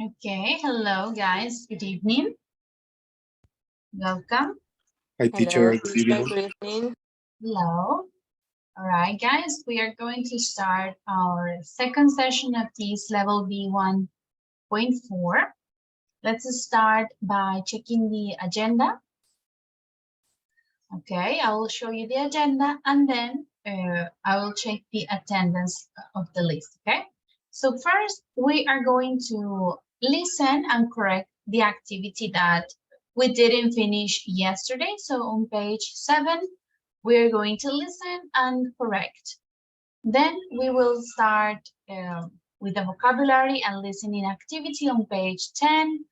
Okay, hello guys, good evening. Welcome. Hi, teacher. Hello, Good teacher. evening. Good evening. Hello. All right, guys, we are going to start our second session of this level B1.4. Let's start by checking the agenda. Okay, I will show you the agenda and then I will check the attendance of the list, okay? So first, we are going to listen and correct the activity that we didn't finish yesterday. So on page 7, we're going to listen and correct. Then we will start with the vocabulary and listening activity on page 10.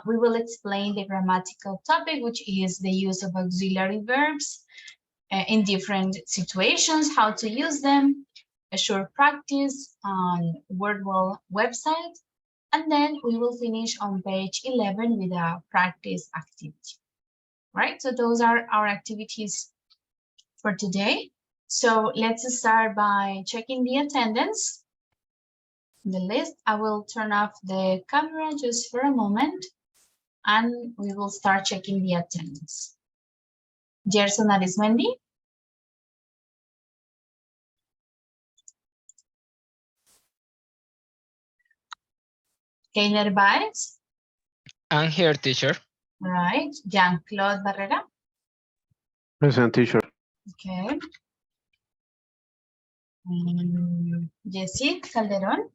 We will explain the grammatical topic, which is the use of auxiliary verbs in different situations, how to use them, a short practice on WordWall website, and then we will finish on page 11 with a practice activity, right? So those are our activities for today. So let's start by checking the attendance. The list. I will turn off the camera just for a moment and we will start checking the attendance. Gerson Arismendi. Keiner Baez. I'm here, teacher. All right. Jean-Claude Barrera. Present, teacher. Okay. Yesid Calderon.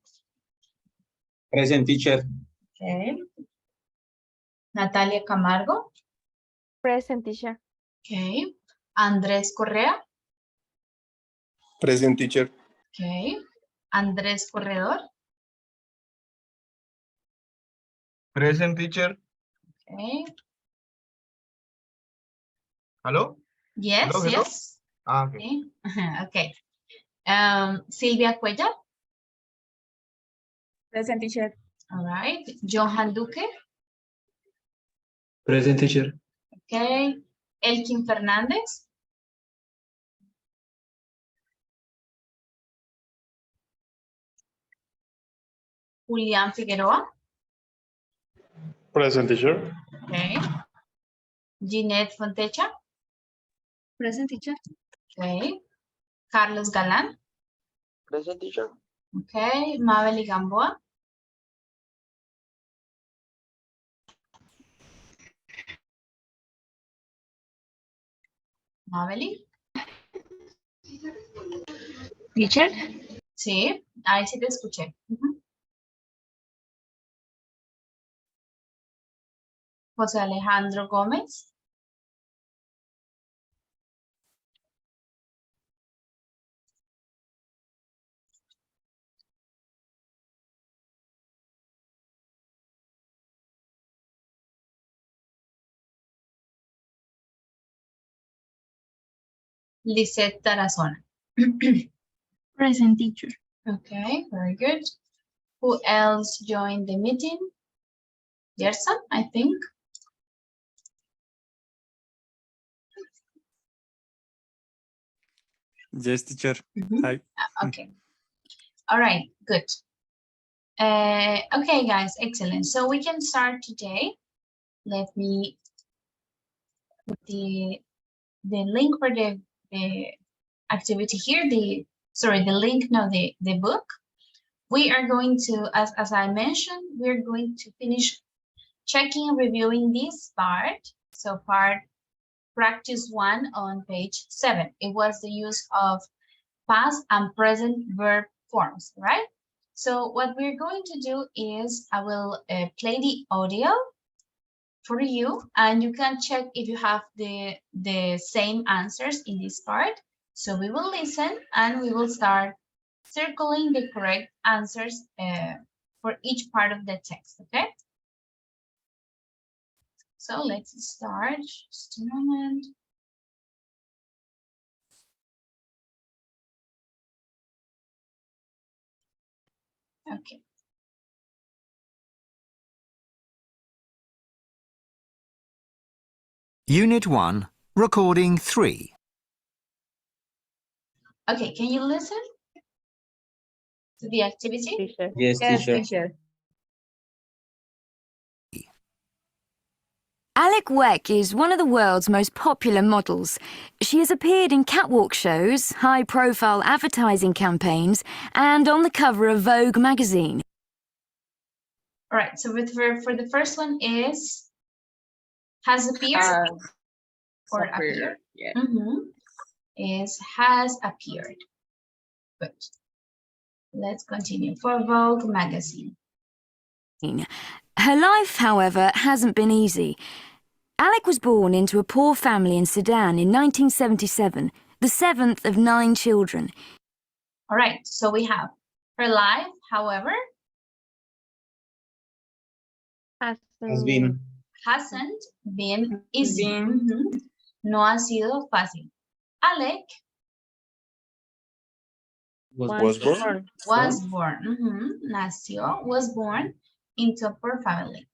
Present, teacher. Okay. Natalia Camargo. Present, teacher. Okay. Andrés Correa. Present, teacher. Okay. Andrés Corredor. Present, teacher. Okay. Hello? Yes, Hello, hello? yes. Okay. Okay. Silvia Cuellar. Present, teacher. All right. Johan Duque. Present, teacher. Okay. Elkin Fernández. Julián Figueroa. Present, teacher. Okay. Ginette Fontecha. Present, teacher. Okay. Carlos Galán. Present, teacher. Okay. Mabel Gamboa. Mabel. Teacher. Sí, ahí sí te escuché. José Alejandro Gómez. Lisette Tarazona. Present, teacher. Okay, very good. Who else joined the meeting? Gerson, I think. Yes, teacher. Hi. Okay. All right, good. Okay, guys, excellent. So we can start today. Let me put the link for the activity here. The link, no, the book. We are going to, as I mentioned, we're going to finish checking and reviewing this part. So practice 1 on page 7. It was the use of past and present verb forms, right? So what we're going to do is I will play the audio for you and you can check if you have the same answers in this part. So we will listen and we will start circling the correct answers for each part of the text, okay? So let's start, just a moment. Okay. Unit 1, Recording 3. Okay, can you listen to the activity? Teacher. Yes, teacher. Teacher. Alec Weck is one of the world's most popular models. She has appeared in catwalk shows, high-profile advertising campaigns, and on the cover of Vogue magazine. All right, so for the first one is has appeared or appeared. Yeah. Is has appeared. Good. Let's continue. For Vogue magazine. Her life, however, hasn't been easy. Alec was born into a poor family in Sudan in 1977, the seventh of 9 children. All right, so we have her life, however, Has been. hasn't been easy. Been. No ha sido fácil. Alec Was born. was born. Nació, was born into a poor family.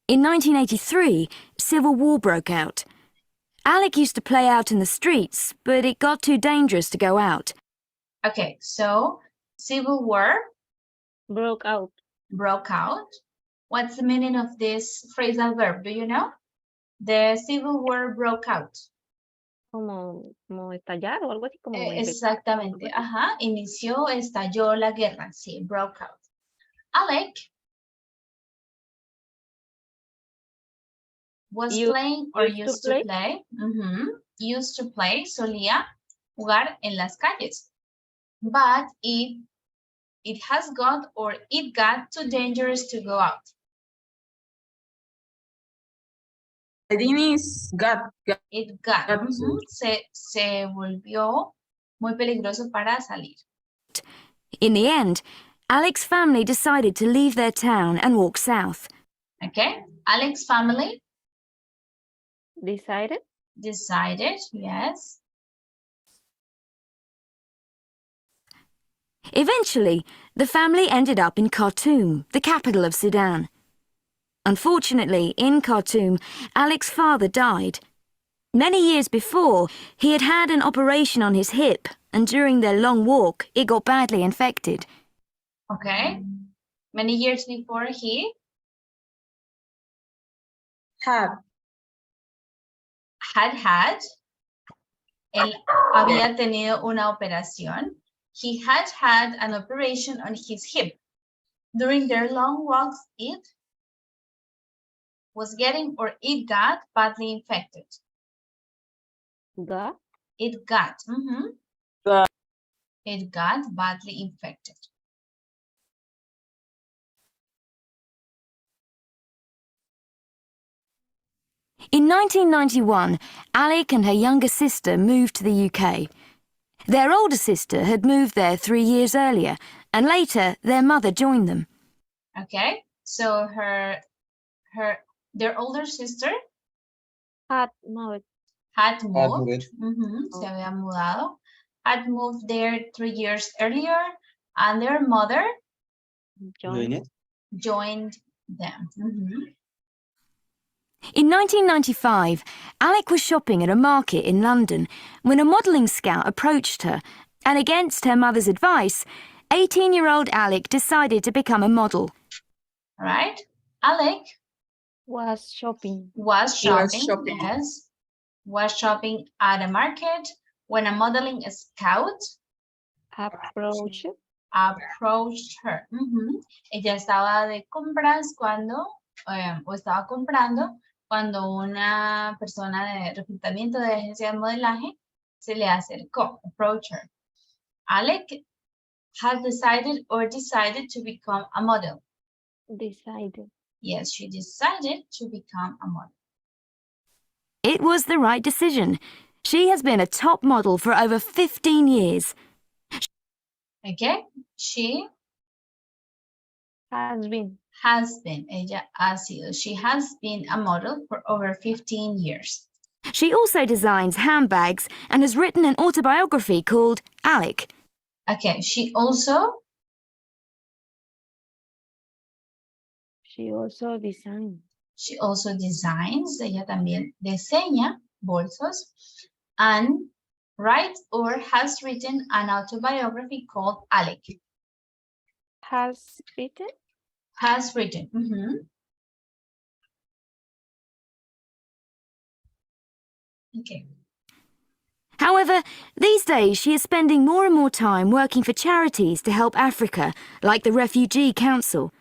In 1983, civil war broke out. Alec used to play out in the streets, but it got too dangerous to go out. Okay, so civil war Broke out. broke out. What's the meaning of this phrasal verb? Do you know? The civil war broke out. Como estallar o algo así como. Exactamente. Ajá. Inició, estalló la guerra. Sí, broke out. Alec was playing or used to play. Used to play, solía jugar en las calles. But it has got or it got too dangerous to go out. I think it's got. It got. Se volvió muy peligroso para salir. In the end, Alec's family decided to leave their town and walk south. Okay. Alec's family Decided. decided, yes. Eventually, the family ended up in Khartoum, the capital of Sudan. Unfortunately, in Khartoum, Alec's father died. Many years before, he had had an operation on his hip, and during their long walk, it got badly infected. Okay. Many years before he él había tenido una operación. He had an operation on his hip. During their long walks, it was getting or it got badly infected. Got. It got. It got badly infected. In 1991, Alec and her younger sister moved to the UK. Their older sister had moved there 3 years earlier, and later their mother joined them. Okay, so their older sister Had moved. had moved. Se había mudado. Had moved there 3 years earlier, and their mother joined them. In 1995, Alec was shopping at a market in London when a modelling scout approached her, and against her mother's advice, 18-year-old Alec decided to become a model. Right? Alec Was shopping. was shopping, yes. Was shopping at a market when a modeling scout Approach. approached her. Ella estaba de compras cuando, o estaba comprando cuando una persona de reclutamiento de agencia de modelaje se le acercó, approached her. Alec has decided to become a model. Decided. Yes, she decided to become a model. It was the right decision. She has been a top model for over 15 years. Okay, she Has been. ella ha sido, she has been a model for over 15 years. She also designs handbags and has written an autobiography called Alec. Okay, she also designs, ella también diseña bolsos, and writes or has written an autobiography called Alec. Has written. Has written. Okay. However, these days she is spending more and more time working for charities to help Africa, like the Refugee Council.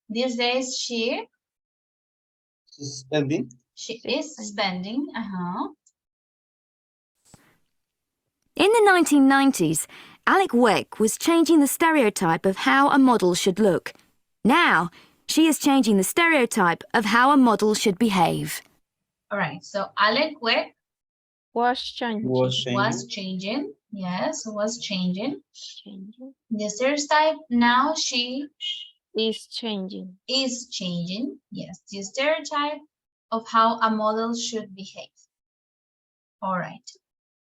These days she Spending. is spending. In the 1990s, Alec Weck was changing the stereotype of how a model should look. Now, she is changing the stereotype of how a model should behave. All right. So Alec Weck Was changing. was changing. Yes, was changing. Changing. The stereotype. Now she Is changing. is changing. Yes, the stereotype of how a model should behave. All right.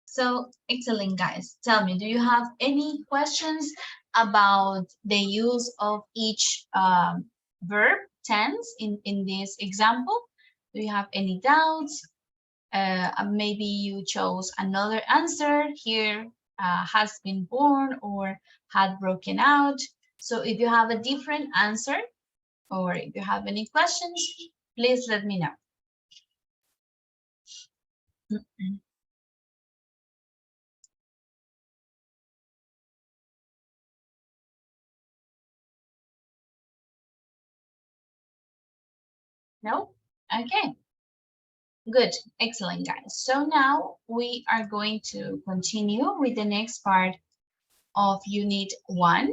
So excellent, guys. Tell me, do you have any questions about the use of each verb tense in this example? Do you have any doubts? Maybe you chose another answer here, has been born or had broken out. So if you have a different answer or if you have any questions, please let me know. No? Okay. Good. Excellent, guys. So now we are going to continue with the next part of Unit 1,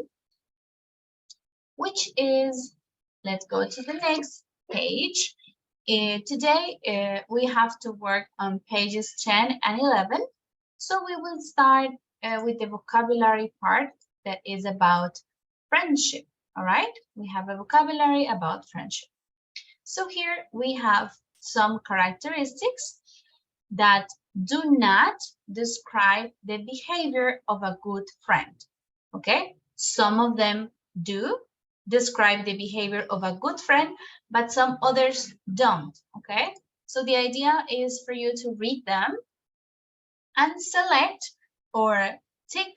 which is, let's go to the next page. Today, we have to work on pages 10 and 11. So we will start with the vocabulary part that is about friendship. All right? We have a vocabulary about friendship. So here we have some characteristics that do not describe the behavior of a good friend. Okay? Some of them do describe the behavior of a good friend, but some others don't. Okay? So the idea is for you to read them and select or tick,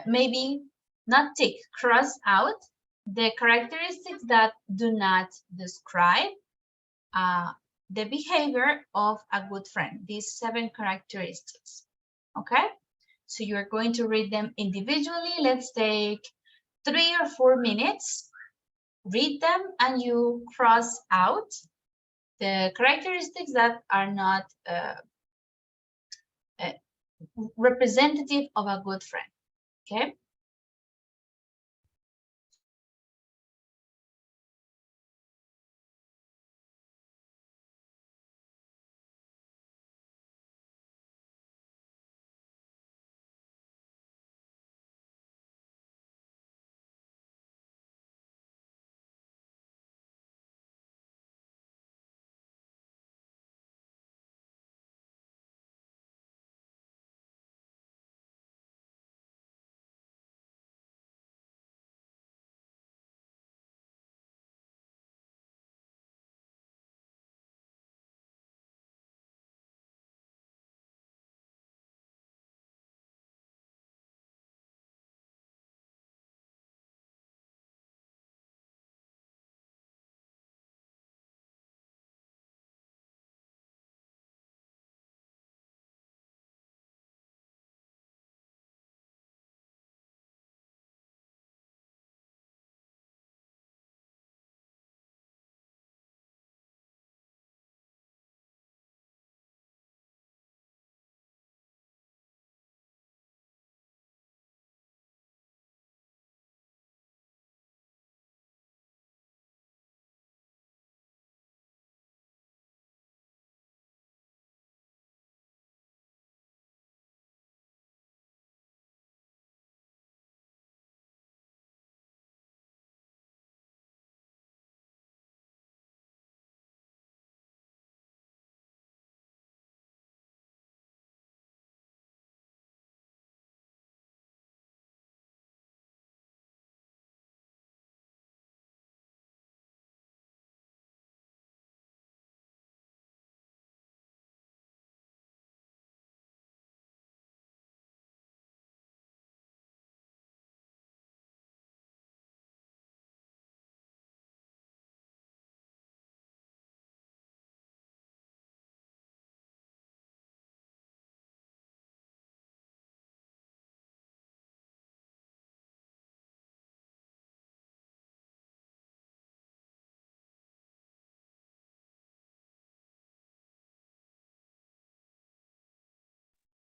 maybe not tick, cross out the characteristics that do not describe the behavior of a good friend, these 7 characteristics. Okay, so you're going to read them individually. Let's take 3 or 4 minutes, read them, and you cross out the characteristics that are not representative of a good friend. Okay.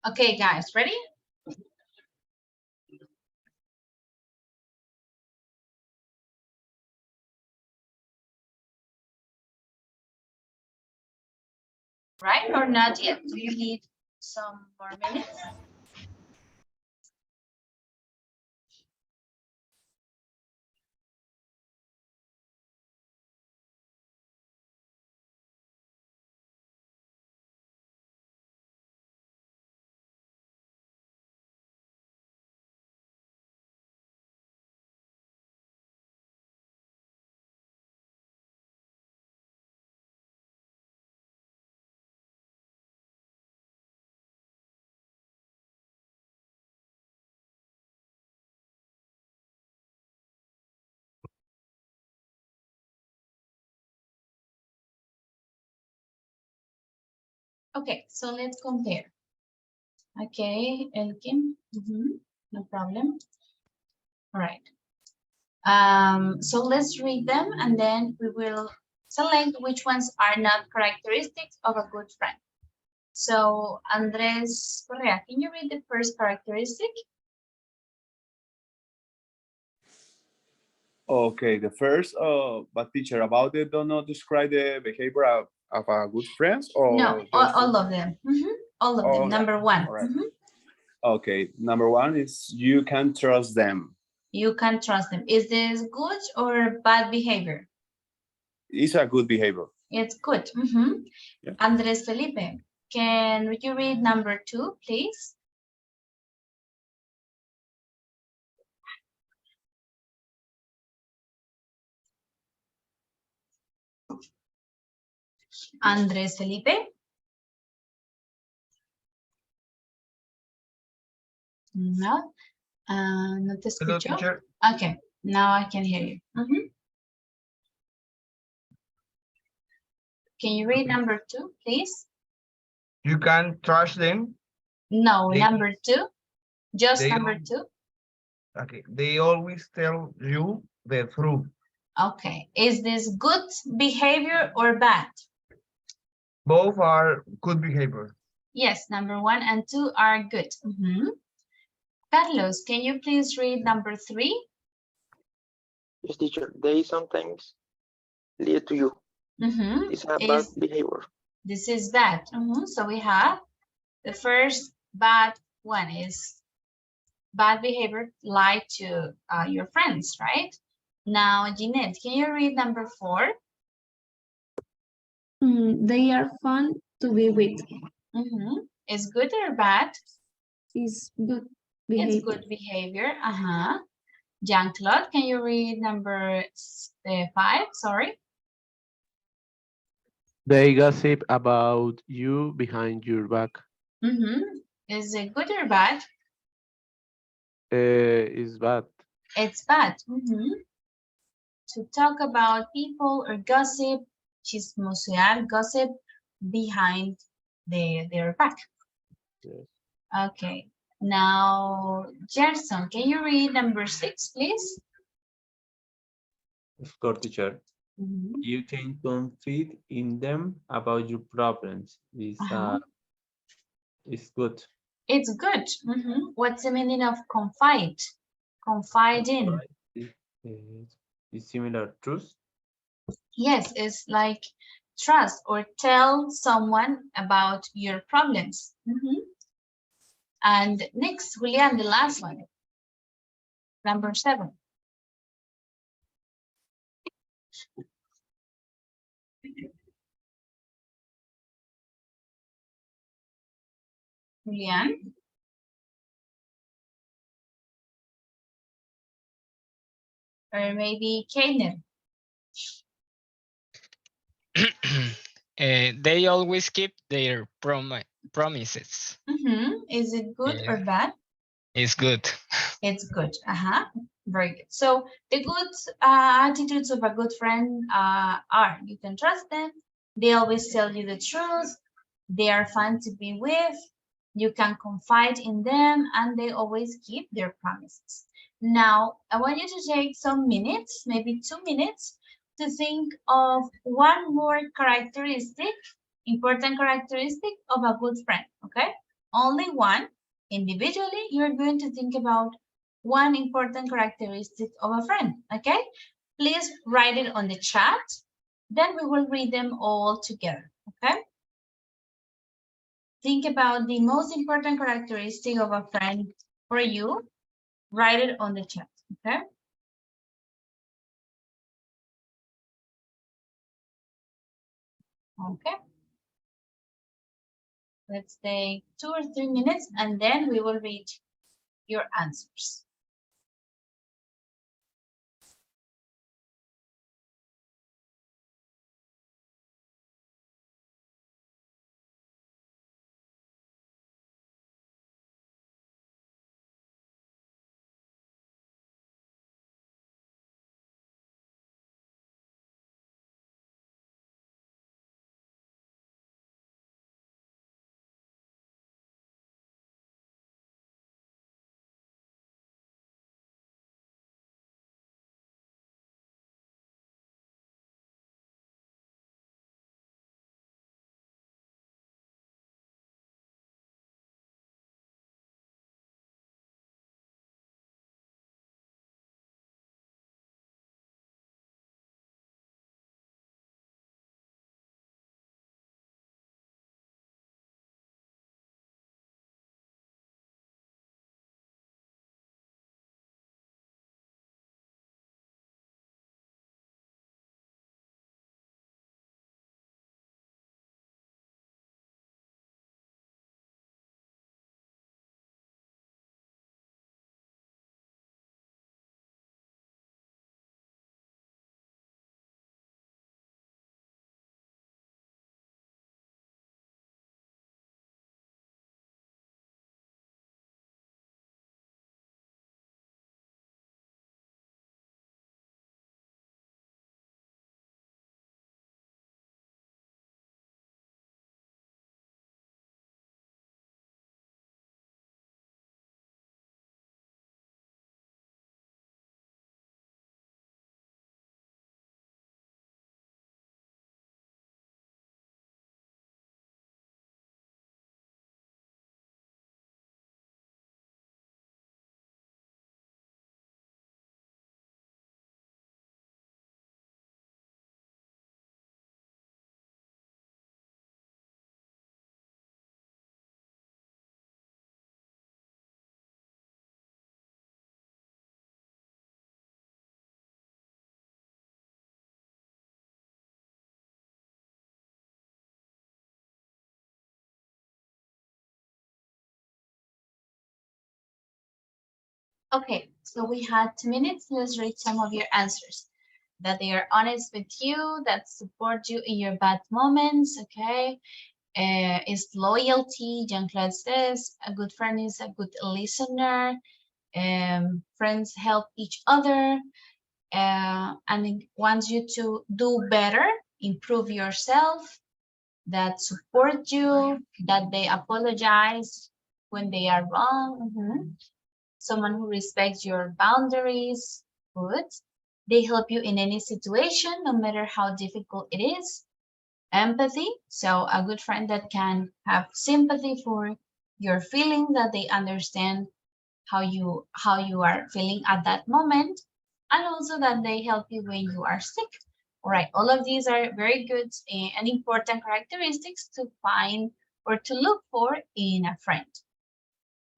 Okay, guys, ready? Right or not yet? Do you need some more minutes? Okay, so let's compare. Okay, Elkin, no problem. All right. So let's read them and then we will select which ones are not characteristics of a good friend. So Andres Correa, can you read the first characteristic? Okay, the first, but teacher, about it, do not describe the behavior of a good friends or No, just all of them. All of them. all Number one. all right. Okay, number one is you can trust them. You can trust them. Is this good or bad behavior? It's a good behavior. It's good. Yeah. Andres Felipe, can you read number two, please? Andres Felipe. No, no te Hello, escucho. teacher. Okay, now I can hear you. Can you read number two, please? You can trust them. No, They- number two. Just they number al- two. Okay, they always tell you the truth. Okay, is this good behavior or bad? Both are good behavior. Yes, number one and two are good. Carlos, can you please read number three? Yes, teacher, they sometimes lead to you. It's a bad behavior. This is bad. So we have the first bad one is bad behavior, lie to your friends, right? Now, Jeanette, can you read number four? They are fun to be with. Is good or bad? Is good behavior. It's good behavior. Jean-Claude, can you read number five? Sorry. They gossip about you behind your back. Is it good or bad? Is bad. It's bad. To talk about people or gossip, chismosear, gossip behind their back. Yes. Okay. Now, Gerson, can you read number six, please? Of course, teacher. You can confide in them about your problems. It's good. It's good. What's the meaning of confide? Confide in. Is similar truth. Yes, it's like trust or tell someone about your problems. And next, Julian, the last one. Number seven. Julian. Or maybe Kaden. They always keep their promises. Is it good or bad? It's good. It's good. Very good. So the good attitudes of a good friend are you can trust them. They always tell you the truth. They are fun to be with. You can confide in them and they always keep their promises. Now, I want you to take some minutes, maybe 2 minutes, to think of one more characteristic, important characteristic of a good friend, okay? only one. Individually, you're going to think about one important characteristic of a friend, okay? Please write it on the chat. Then we will read them all together, okay? Think about the most important characteristic of a friend for you. Write it on the chat, okay? Okay. Let's take 2 or 3 minutes and then we will read your answers. Okay, so we had 2 minutes. Let's read some of your answers. That they are honest with you, that support you in your bad moments, okay? Is loyalty. Jean-Claude says a good friend is a good listener. Friends help each other and it wants you to do better, improve yourself, that support you, that they apologize when they are wrong. Someone who respects your boundaries, good. They help you in any situation, no matter how difficult it is. Empathy, so a good friend that can have sympathy for your feeling, that they understand how you are feeling at that moment, and also that they help you when you are sick. All right, all of these are very good and important characteristics to find or to look for in a friend.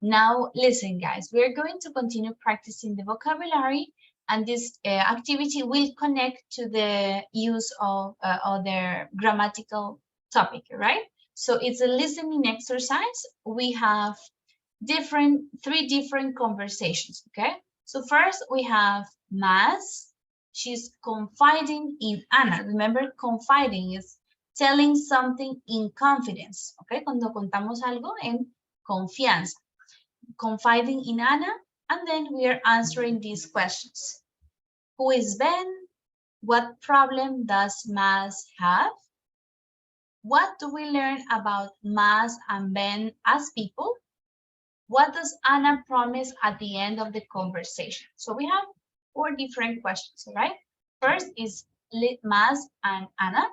Now, listen, guys, we're going to continue practicing the vocabulary, and this activity will connect to the use of other grammatical topic, right? So it's a listening exercise. We have three different conversations, okay? So first we have Maz. She's confiding in Anna. Remember, confiding is telling something in confidence, okay? Cuando contamos algo en confianza. Confiding in Anna, and then we are answering these questions. Who is Ben? What problem does Maz have? What do we learn about Maz and Ben as people? What does Anna promise at the end of the conversation? So we have 4 different questions, right? First is Maz and Anna.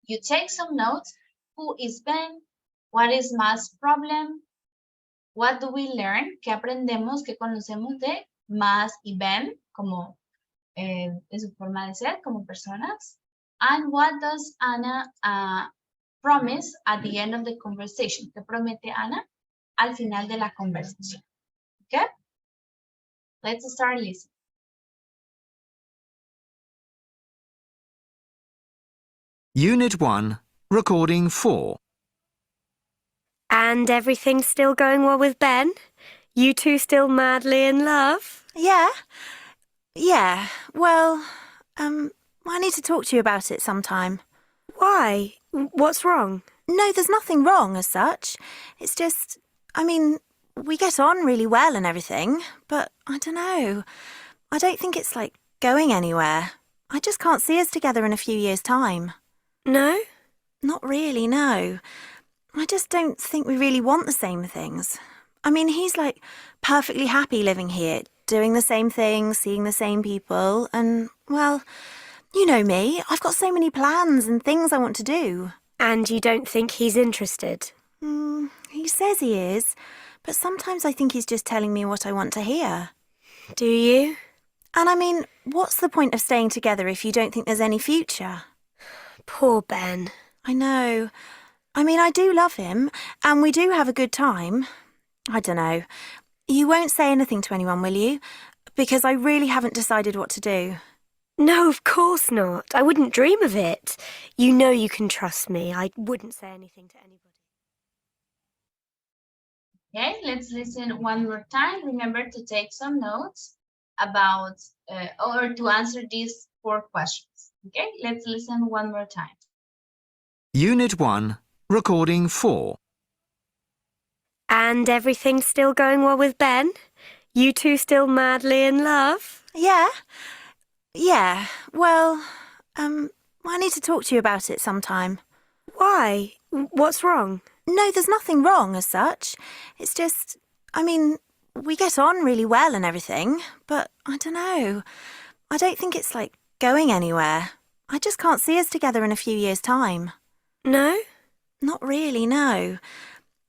You take some notes. Who is Ben? What is math's problem? What do we learn? ¿Qué aprendemos? ¿Qué conocemos de Mas y Ben como en su forma de ser como personas? And what does Anna promise at the end of the conversation? ¿Qué promete Ana al final de la conversación? Okay? Let's start listening. Unit 1, Recording 4. And everything's still going well with Ben? You two still madly in love? Yeah. Well, I need to talk to you about it sometime. Why? What's wrong? No, there's nothing wrong as such. It's just, we get on really well and everything, but I don't know. I don't think it's going anywhere. I just can't see us together in a few years' time. No? Not really, no. I just don't think we really want the same things. He's perfectly happy living here, doing the same things, seeing the same people, and, well, you know me, I've got so many plans and things I want to do. And you don't think he's interested? He says he is, but sometimes I think he's just telling me what I want to hear. Do you? And what's the point of staying together if you don't think there's any future? Poor Ben. I know. I do love him, and we do have a good time. I don't know. You won't say anything to anyone, will you? Because I really haven't decided what to do. No, of course not. I wouldn't dream of it. You know you can trust me. I wouldn't say anything to anybody. Okay, let's listen one more time. Remember to take some notes about or to answer these 4 questions. Okay, let's listen one more time. Unit 1, Recording 4. And everything's still going well with Ben? You two still madly in love? Yeah. Well, I need to talk to you about it sometime. Why? What's wrong? No, there's nothing wrong as such. It's just, we get on really well and everything, but I don't know. I don't think it's going anywhere. I just can't see us together in a few years' time. No? Not really, no.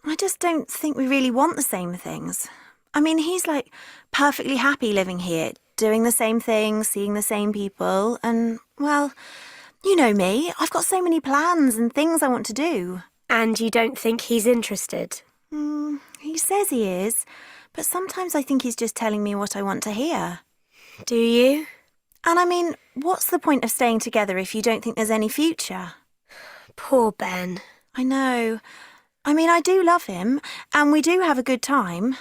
I just don't think we really want the same things. He's perfectly happy living here, doing the same things, seeing the same people, and, well, you know me, I've got so many plans and things I want to do. And you don't think he's interested? He says he is, but sometimes I think he's just telling me what I want to hear. Do you? And what's the point of staying together if you don't think there's any future? Poor Ben. I know. I do love him, and we do have a good time.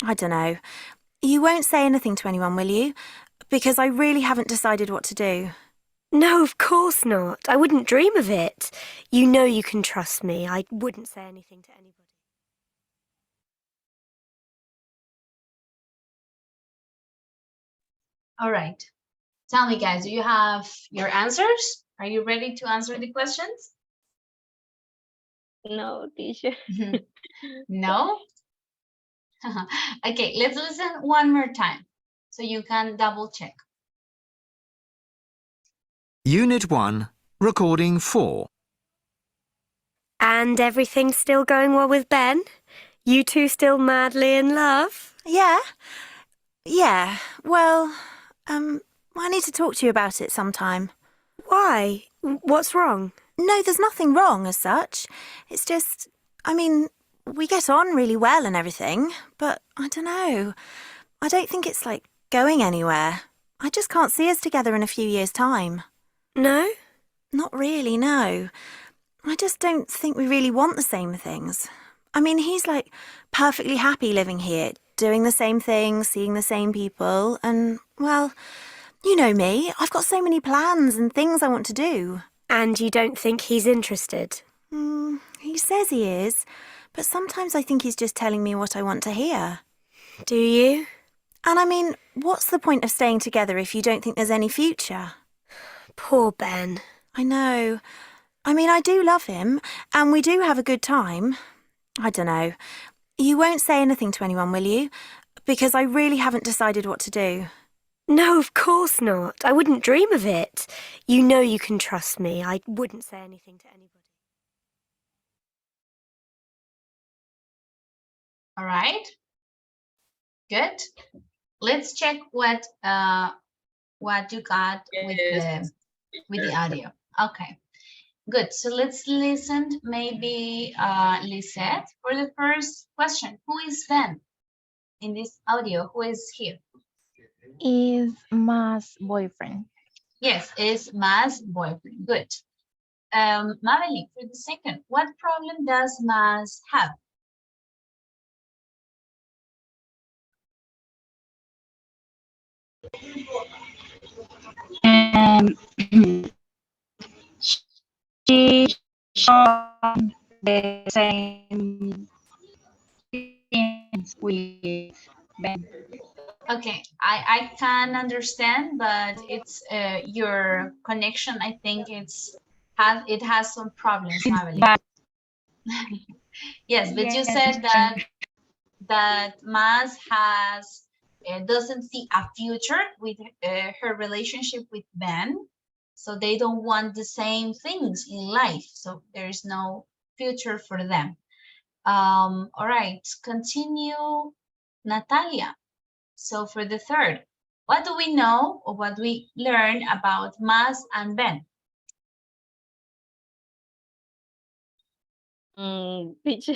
I don't know. You won't say anything to anyone, will you? Because I really haven't decided what to do. No, of course not. I wouldn't dream of it. You know you can trust me. I wouldn't say anything to anybody. All right. Tell me, guys, do you have your answers? Are you ready to answer the questions? No, teacher. No? Okay, let's listen one more time so you can double check. Unit 1, Recording 4. And everything's still going well with Ben? You two still madly in love? Yeah. Well, I need to talk to you about it sometime. Why? What's wrong? No, there's nothing wrong as such. It's just, we get on really well and everything, but I don't know. I don't think it's going anywhere. I just can't see us together in a few years' time. No? Not really, no. I just don't think we really want the same things. He's perfectly happy living here, doing the same things, seeing the same people, and, well, you know me, I've got so many plans and things I want to do. And you don't think he's interested? He says he is, but sometimes I think he's just telling me what I want to hear. Do you? And what's the point of staying together if you don't think there's any future? Poor Ben. I know. I do love him, and we do have a good time. I don't know. You won't say anything to anyone, will you? Because I really haven't decided what to do. No, of course not. I wouldn't dream of it. You know you can trust me. I wouldn't say anything to anybody. All right. Good. Let's check what you got with the audio. Okay. Good. So let's listen. Maybe Lisette for the first question. Who is Ben in this audio? Who is here? Is Ma's boyfriend. Yes, is Ma's boyfriend. Good. Madeline, for the second, what problem does Mas have? She shown the same things with Ben. Okay, I can understand, but it's your connection. I think it has some problems, Madeline. Yes, but you said that Mas has doesn't see a future with her relationship with Ben, so they don't want the same things in life, so there is no future for them. All right, continue, Natalia. So for the third, what do we know or what we learn about Mas and Ben? Teacher,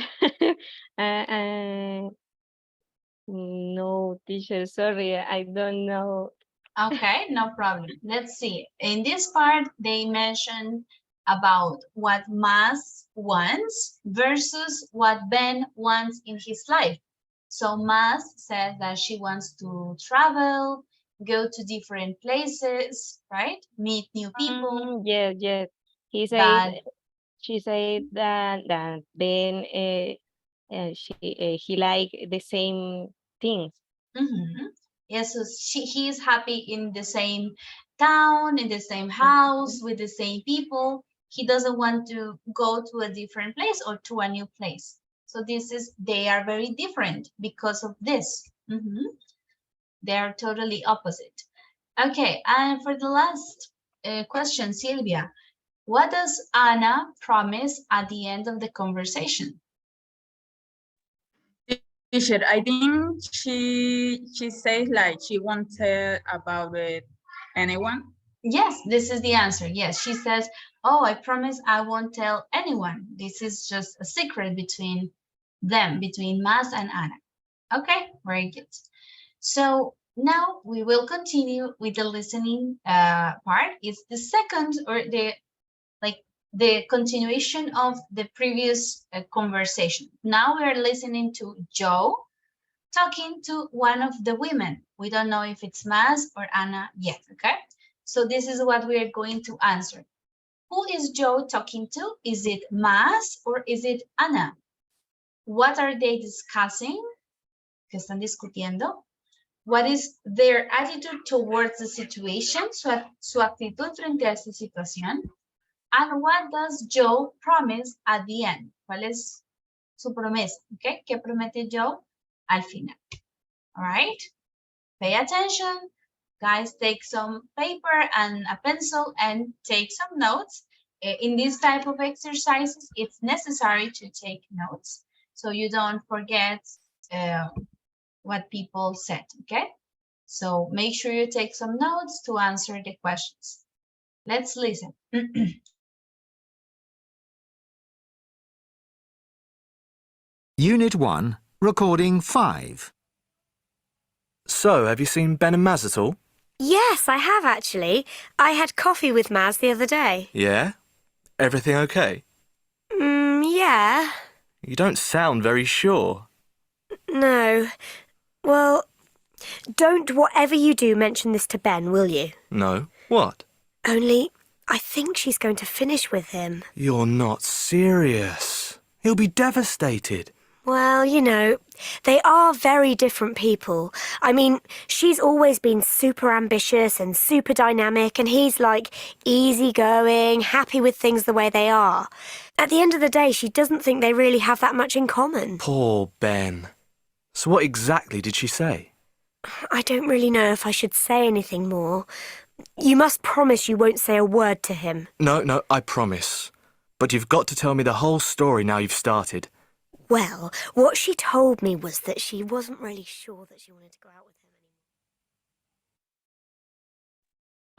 no, teacher, sorry, I don't know. Okay, no problem. Let's see. In this part, they mentioned about what Mas wants versus what Ben wants in his life. So Mas says that she wants to travel, go to different places, right? Meet new people. Yes. She said that Ben he like the same things. Yes, so he is happy in the same town, in the same house, with the same people. He doesn't want to go to a different place or to a new place. So they are very different because of this. They are totally opposite. Okay, and for the last question, Silvia, what does Anna promise at the end of the conversation? Teacher, I think she says like she won't tell about it anyone. Yes, this is the answer. Yes, she says, oh, I promise I won't tell anyone. This is just a secret between them, between Mas and Anna. Okay, very good. So now we will continue with the listening part. It's the second or the continuation of the previous conversation. Now we are listening to Joe talking to one of the women. We don't know if it's Mas or Anna yet, okay? So this is what we are going to answer. Who is Joe talking to? Is it Mas or is it Anna? What are they discussing? ¿Qué están discutiendo? What is their attitude towards the situation? Su actitud frente a esta situación. And what does Joe promise at the end? ¿Cuál es su promesa? Okay? ¿Qué promete Joe al final? All right? Pay attention. Guys, take some paper and a pencil and take some notes. In this type of exercises, it's necessary to take notes so you don't forget what people said, okay? So make sure you take some notes to answer the questions. Let's listen. Unit 1, Recording 5. So, have you seen Ben and Maz at all? Yes, I have actually. I had coffee with Maz the other day. Yeah? Everything okay? Yeah. You don't sound very sure. No. Well, don't whatever you do mention this to Ben, will you? No. What? Only, I think she's going to finish with him. You're not serious. He'll be devastated. Well, you know, they are very different people. I mean, she's always been super ambitious and super dynamic, and he's like easygoing, happy with things the way they are. At the end of the day, she doesn't think they really have that much in common. Poor Ben. So what exactly did she say? I don't really know if I should say anything more. You must promise you won't say a word to him. No, I promise. But you've got to tell me the whole story now you've started. Well, what she told me was that she wasn't really sure that she wanted to go out with him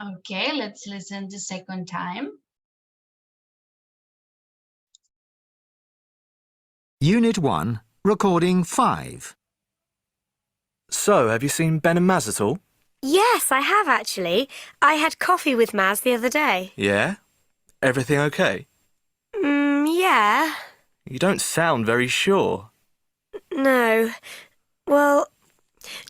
anymore. Okay, let's listen the second time. Unit 1, Recording 5. So, have you seen Ben and Maz at all? Yes, I have actually. I had coffee with Maz the other day. Yeah? Everything okay? Yeah. You don't sound very sure. No. Well,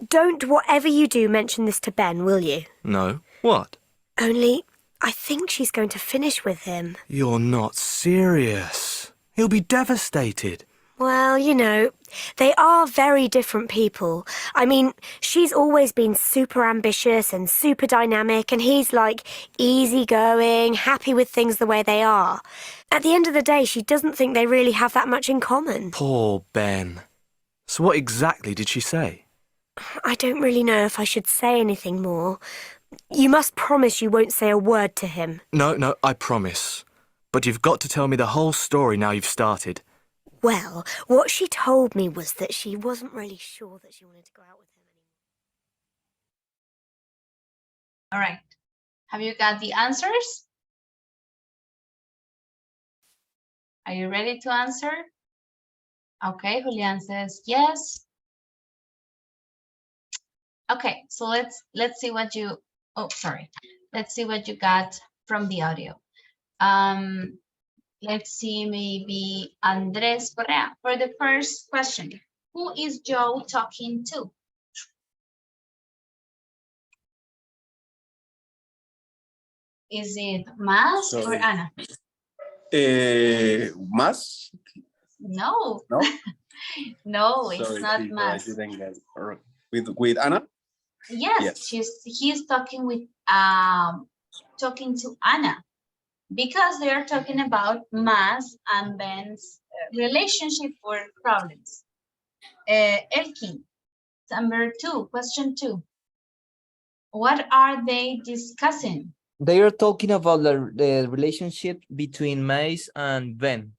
don't whatever you do mention this to Ben, will you? No. What? Only, I think she's going to finish with him. You're not serious. He'll be devastated. Well, you know, they are very different people. I mean, she's always been super ambitious and super dynamic, and he's like easygoing, happy with things the way they are. At the end of the day, she doesn't think they really have that much in common. Poor Ben. So what exactly did she say? I don't really know if I should say anything more. You must promise you won't say a word to him. No, I promise. But you've got to tell me the whole story now you've started. Well, what she told me was that she wasn't really sure that she wanted to go out with him anymore. All right. Have you got the answers? Are you ready to answer? Okay, Julian says yes. Okay, so let's see what you, let's see what you got from the audio. Let's see, maybe Andres Correa. For the first question, who is Joe talking to? Is it Maz or Ana? Maz? No. No? No, it's Sorry, not teacher, Maz. I didn't get it. With Ana? Yes, he's talking with talking to Ana, because they are talking about Maz and Ben's relationship or problems. Elkin, number 2, question 2. What are they discussing? They are talking about the relationship between Mace and Ben.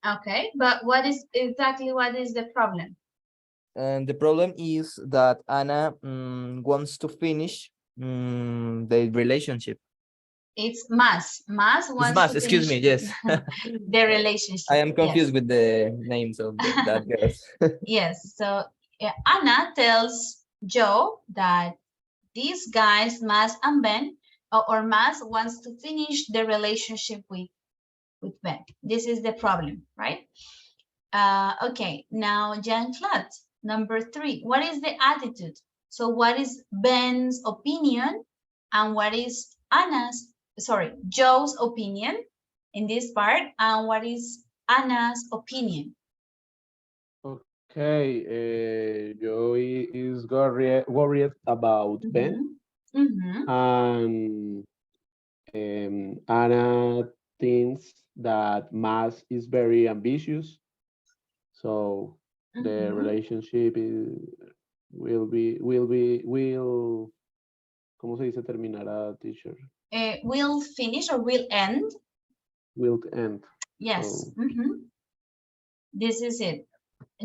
Okay, but what is the problem? And the problem is that Anna wants to finish the relationship. It's Maz. Maz wants Maz, to excuse me, yes. the relationship. I am confused yes. with the names of that girls. Yes, so Anna tells Joe that these guys, Maz and Ben, or Maz wants to finish the relationship with Ben. This is the problem, right? Okay, now Jean-Claude, number 3. What is the attitude? So what is Ben's opinion and what is Joe's opinion in this part, and what is Anna's opinion? Okay, Joey is worried about Ben. And Anna thinks that Maz is very ambitious. So the relationship will ¿cómo se dice terminará, teacher? Will finish or will end? Will end. Yes. This is it.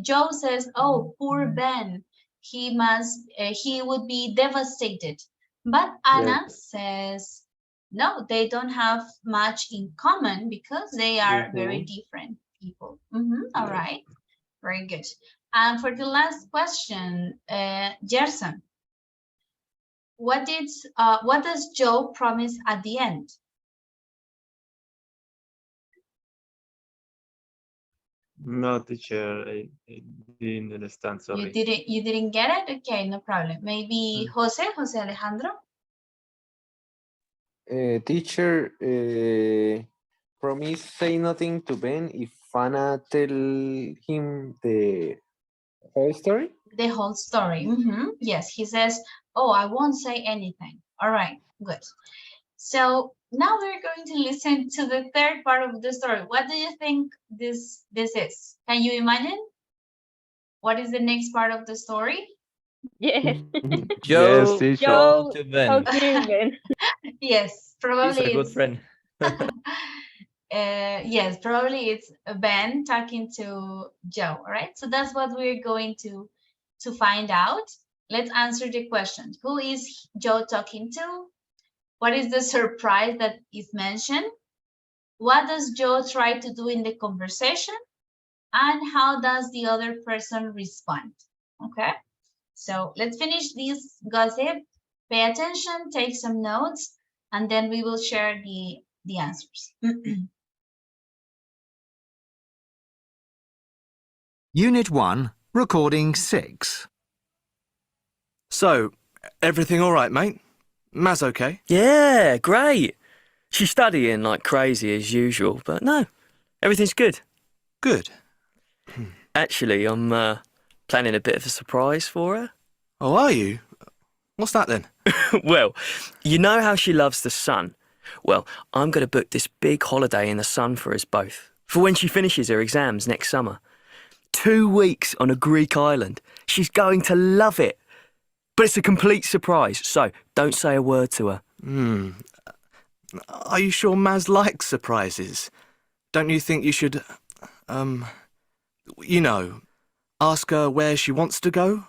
Joe says, "Oh, poor Ben. He would be devastated." But Anna says, "No, they don't have much in common because they are very different people." All right. Very good. And for the last question, Gerson, what does Joe promise at the end? No, teacher, I didn't understand, sorry. You didn't get it? Okay, no problem. Maybe Jose Alejandro? Teacher, promise say nothing to Ben if Anna tell him the whole story? The whole story. Yes, he says, "Oh, I won't say anything." All right, good. So now we're going to listen to the third part of the story. What do you think this is? Can you imagine? What is the next part of the story? Yes. Joe to Ben. Yes, probably. He's a good friend. Yes, probably it's Ben talking to Joe, all right? So that's what we're going to find out. Let's answer the question. Who is Joe talking to? What is the surprise that is mentioned? What does Joe try to do in the conversation? And how does the other person respond? Okay, so let's finish this gossip. Pay attention, take some notes, and then we will share the answers. Unit 1, Recording 6. So, everything all right, mate? Maz okay? Yeah, great. She's studying like crazy as usual, but no, everything's good. Good. Actually, I'm planning a bit of a surprise for her. Oh, are you? What's that then? Well, you know how she loves the sun? Well, I'm going to book this big holiday in the sun for us both, for when she finishes her exams next summer. 2 weeks on a Greek island. She's going to love it. But it's a complete surprise, so don't say a word to her. Are you sure Maz likes surprises? Don't you think you should, you know, ask her where she wants to go?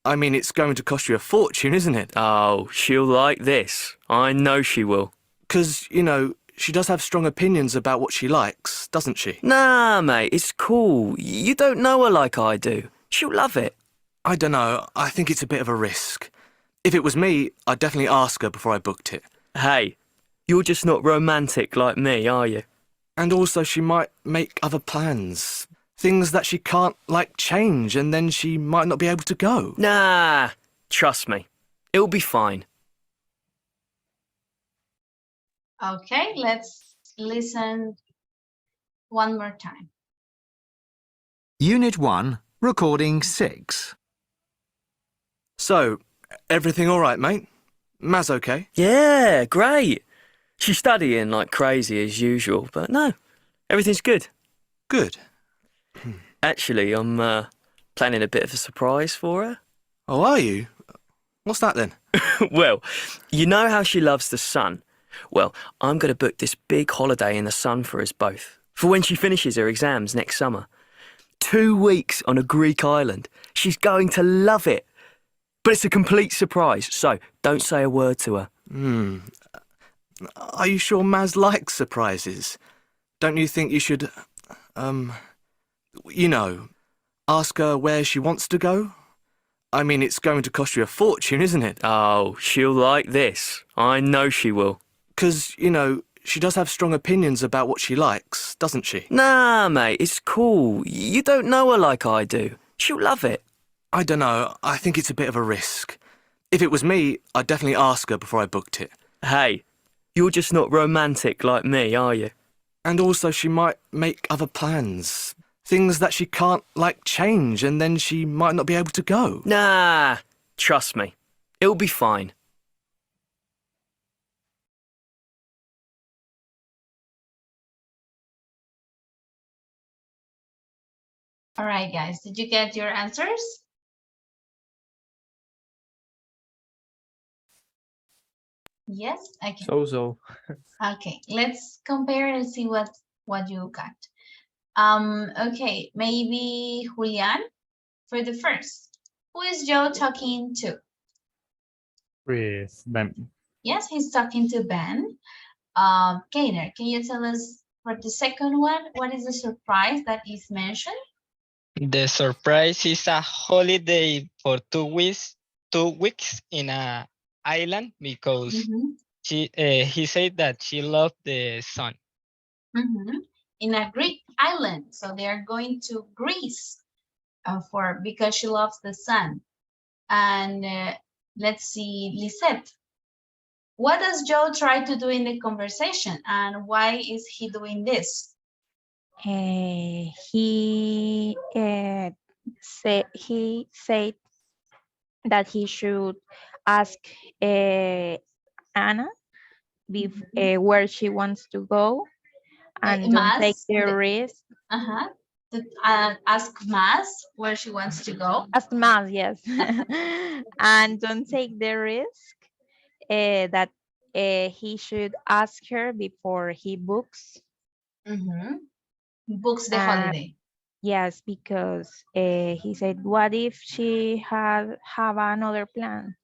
I mean, it's going to cost you a fortune, isn't it? Oh, she'll like this. I know she will. 'Cause, you know, she does have strong opinions about what she likes, doesn't she? Nah, mate, it's cool. You don't know her like I do. She'll love it. I don't know. I think it's a bit of a risk. If it was me, I'd definitely ask her before I booked it. Hey, you're just not romantic like me, are you? And also she might make other plans. Things that she can't, like, change, and then she might not be able to go. Nah, trust me. It'll be fine. Okay, let's listen one more time. Unit 1, Recording 6. So, everything all right, mate? Maz okay? Yeah, great. She's studying like crazy as usual, but no, everything's good. Good. Actually, I'm planning a bit of a surprise for her. Oh, are you? What's that then? Well, you know how she loves the sun? Well, I'm going to book this big holiday in the sun for us both, for when she finishes her exams next summer. 2 weeks on a Greek island. She's going to love it. But it's a complete surprise, so don't say a word to her. Are you sure Maz likes surprises? Don't you think you should, you know, ask her where she wants to go? I mean, it's going to cost you a fortune, isn't it? Oh, she'll like this. I know she will. 'Cause, you know, she does have strong opinions about what she likes, doesn't she? Nah, mate, it's cool. You don't know her like I do. She'll love it. I don't know. I think it's a bit of a risk. If it was me, I'd definitely ask her before I booked it. Hey, you're just not romantic like me, are you? And also she might make other plans. Things that she can't, like, change, and then she might not be able to go. Nah, trust me. It'll be fine. All right, guys, did you get your answers? Yes? Okay. So. Okay, let's compare and see what you got. Okay, maybe Julian for the first. Who is Joe talking to? With Ben. Yes, he's talking to Ben. Gainer, can you tell us for the second one, what is the surprise that is mentioned? The surprise is a holiday for 2 weeks, 2 weeks in a island because he said that she loved the sun. In a Greek island, so they are going to Greece because she loves the sun. And let's see, Lisette. What does Joe try to do in the conversation, and why is he doing this? He said that he should ask Anna where she wants to go and don't take the risk. Ask Maz where she wants to go. Ask Maz, yes. And don't take the risk that he should ask her before he books. Books the holiday. Yes, because he said, what if she have another plan?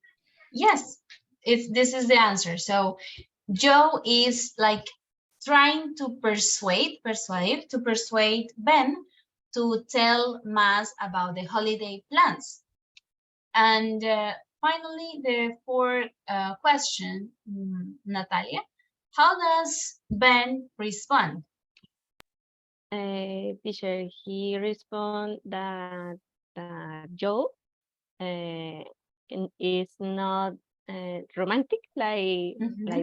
Yes, this is the answer. So Joe is like trying to persuade Ben to tell Mas about the holiday plans. And finally, the fourth question, Natalia, how does Ben respond? Teacher, he respond that Joe is not romantic like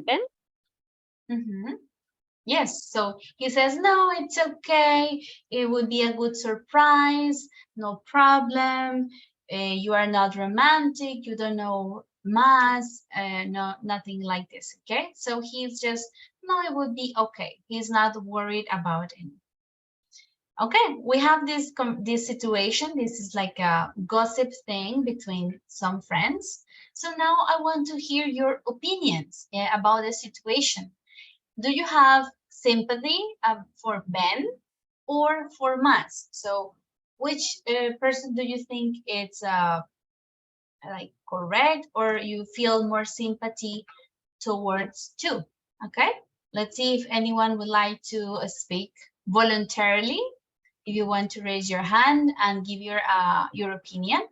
Ben. Yes, so he says, no, it's okay. It would be a good surprise. No problem. You are not romantic. You don't know Mas. No, nothing like this. Okay, so he's just, no, it would be okay. He's not worried about it. Okay, we have this situation. This is like a gossip thing between some friends. So now I want to hear your opinions about the situation. Do you have sympathy for Ben or for Mas? So which person do you think it's like correct, or you feel more sympathy towards two? Okay, let's see if anyone would like to speak voluntarily. If you want to raise your hand and give your opinion.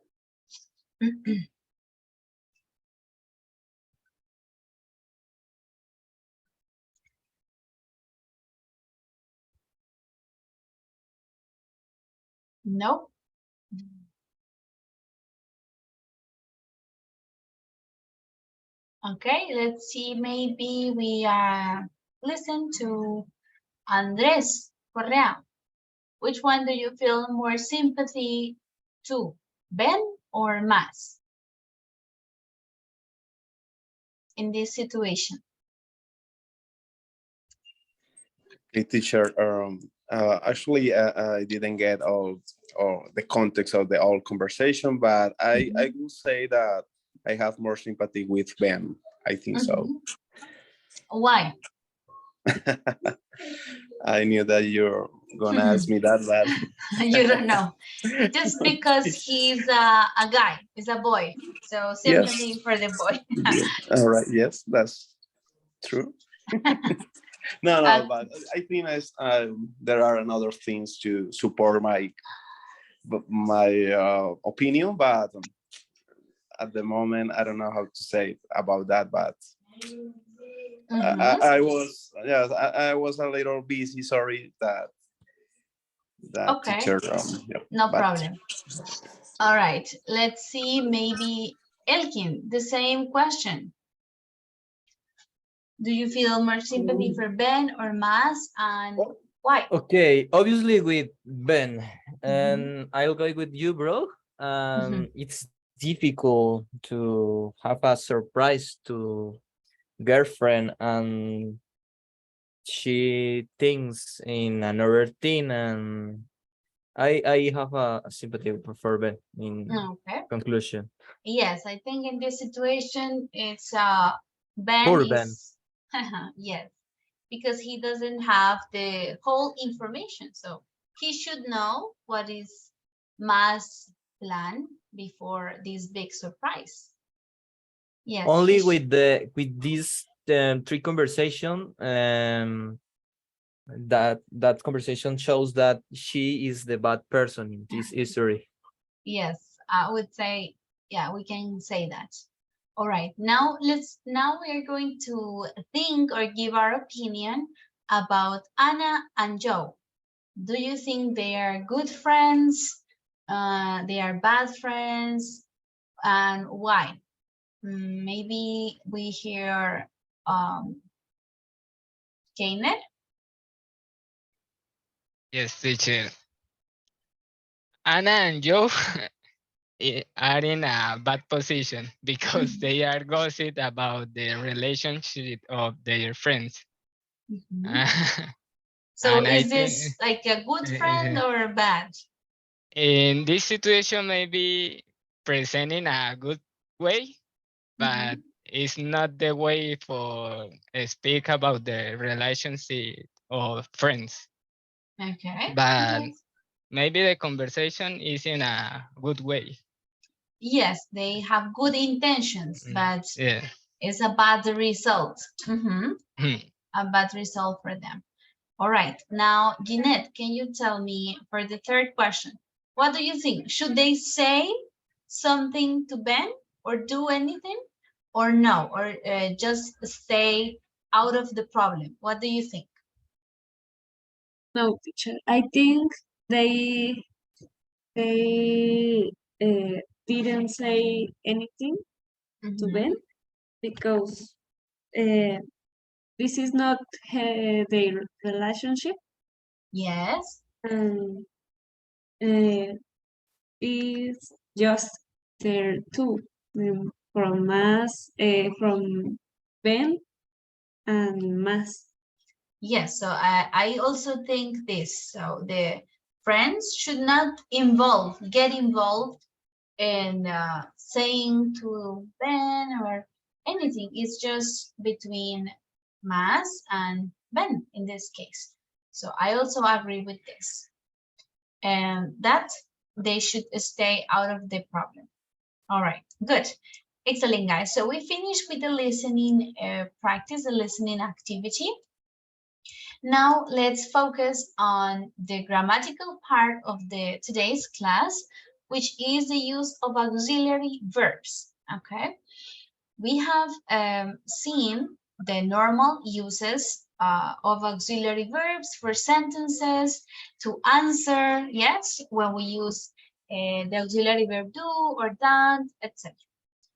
No. Okay, let's see. Maybe we listen to Andres Correa. Which one do you feel more sympathy to, Ben or Mas, in this situation? Okay, teacher. Actually, I didn't get all the context of the whole conversation, but I will say that I have more sympathy with Ben. I think so. Why? I knew that you're gonna ask me that, but you don't know. Just because he's a guy, he's a boy. So sympathy yes. for the boy. All right. Yes, that's true. No, but I think there are another things to support my opinion, but at the moment I don't know how to say about that. But I was I was a little busy. Sorry that okay. teacher. No problem. All right. Let's see. Maybe Elkin, the same question. Do you feel more sympathy for Ben or Mas, and why? Okay, obviously with Ben, and I'll go with you, bro. It's difficult to have a surprise to girlfriend, and she thinks in another thing, and I have a sympathy for Ben in conclusion. Yes, I think in this situation, it's Ben Poor is Ben. yes, because he doesn't have the whole information, so he should know what is Mas' plan before this big surprise. Yes. Only with this three conversation, that conversation shows that she is the bad person in this history. Yes, I would say, yeah, we can say that. All right, now we are going to think or give our opinion about Anna and Joe. Do you think they are good friends? They are bad friends? And why? Maybe we hear Kenneth? Yes, teacher. Anna and Joe are in a bad position because they are gossip about the relationship of their friends. So is this like a good friend or bad? In this situation, maybe presenting a good way, but it's not the way for speak about the relationship of friends. Okay. but Yes. maybe the conversation is in a good way. Yes, they have good intentions, but Yeah. it's a bad result. Hmm. A bad result for them. All right. Now, Jeanette, can you tell me for the third question, what do you think? Should they say something to Ben or do anything or no, or just stay out of the problem? What do you think? No, teacher. I think they didn't say anything to Ben because this is not their relationship. Yes. And it's just their two from from Ben and Mas. Yes, so I also think this. So the friends should not get involved in saying to Ben or anything. It's just between Mas and Ben in this case. So I also agree with this. And that they should stay out of the problem. All right, good. Excellent, guys. So we finished with the listening practice, the listening activity. Now let's focus on the grammatical part of the today's class, which is the use of auxiliary verbs. Okay, we have seen the normal uses of auxiliary verbs for sentences, to answer, yes, when we use the auxiliary verb do or done, etc.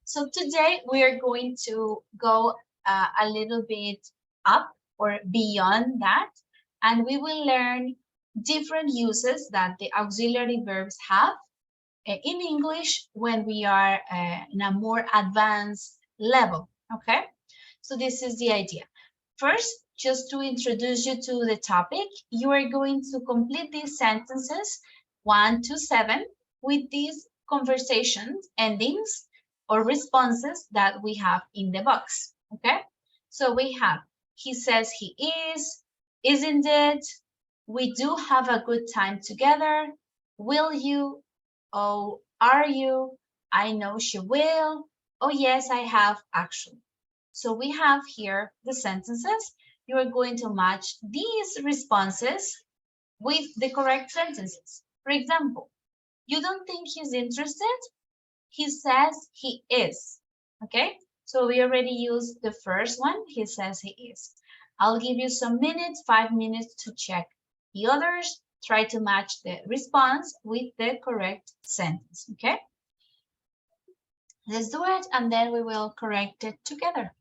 So today we are going to go a little bit up or beyond that, and we will learn different uses that the auxiliary verbs have in English when we are in a more advanced level, okay? So this is the idea. First, just to introduce you to the topic, you are going to complete these sentences 1 to 7 with these conversations endings or responses that we have in the box, okay? So we have, he says he is, isn't it? We do have a good time together. Will you? Oh, are you? I know she will. Oh, yes, I have actually. So we have here the sentences. You are going to match these responses with the correct sentences. For example, you don't think he's interested? He says he is. Okay, so we already used the first one. He says he is. I'll give you some minutes, 5 minutes to check the others. Try to match the response with the correct sentence. Okay, let's do it and then we will correct it together.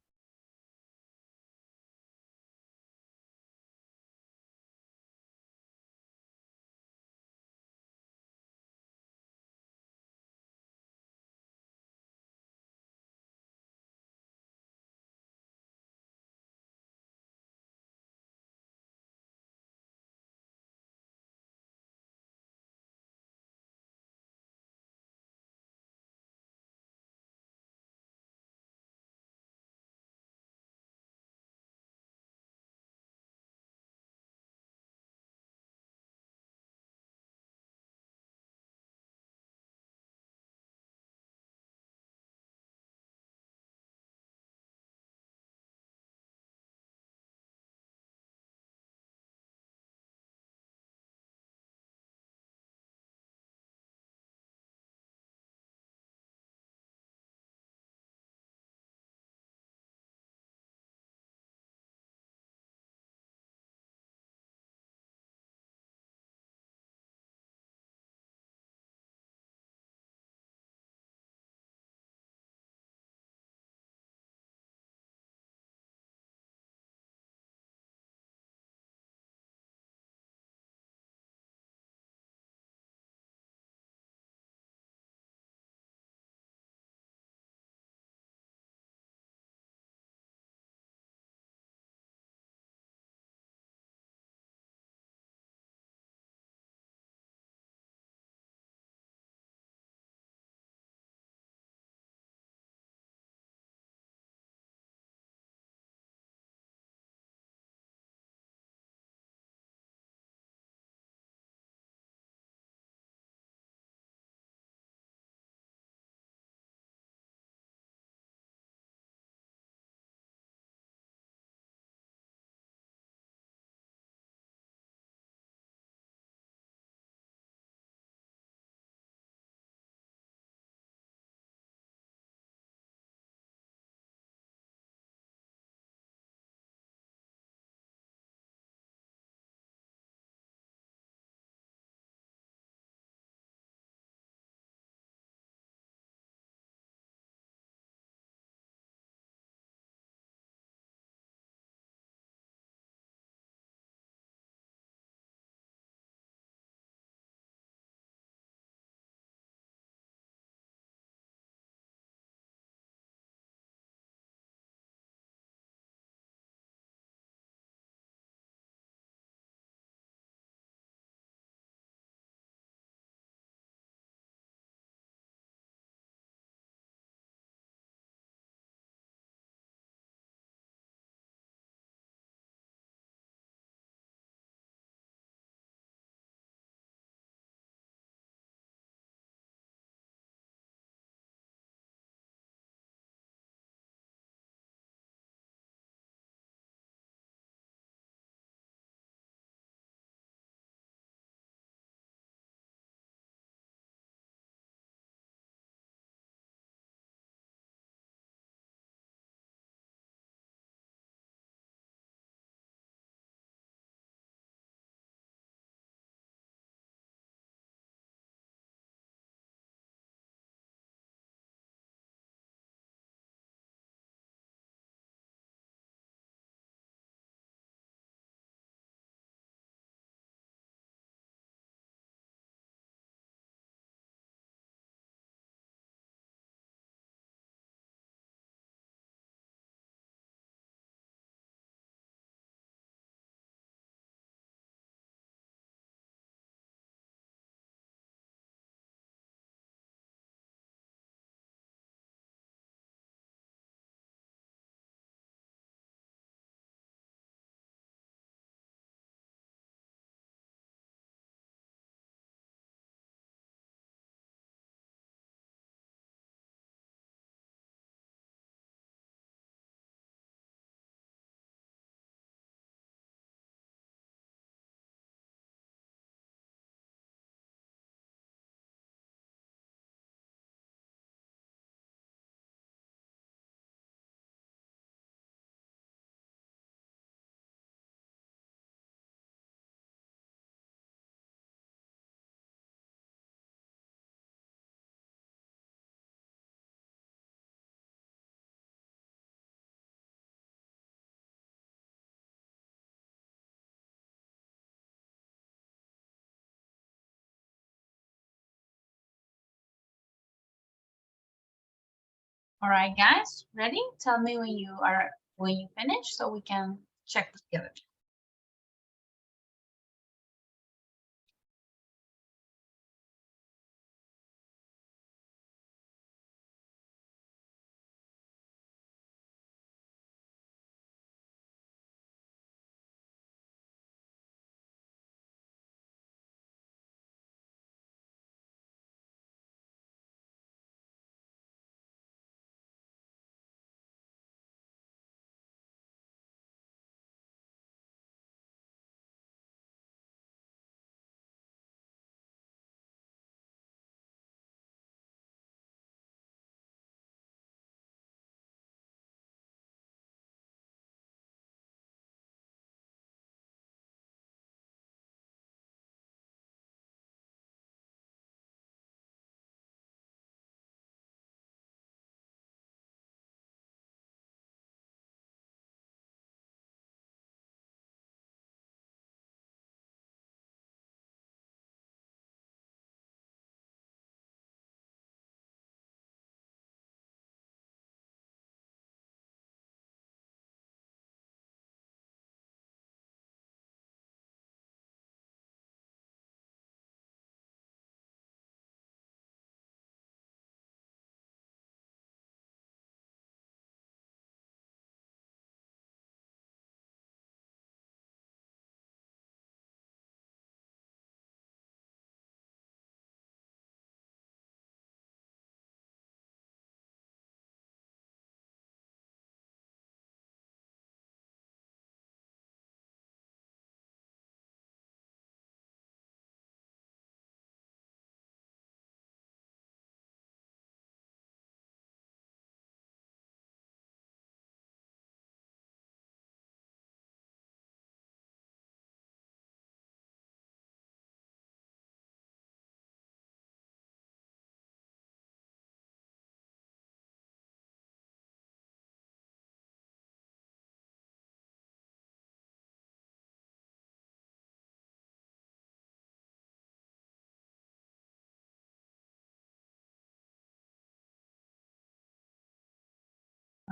All right, guys, ready? Tell me when you finish so we can check together.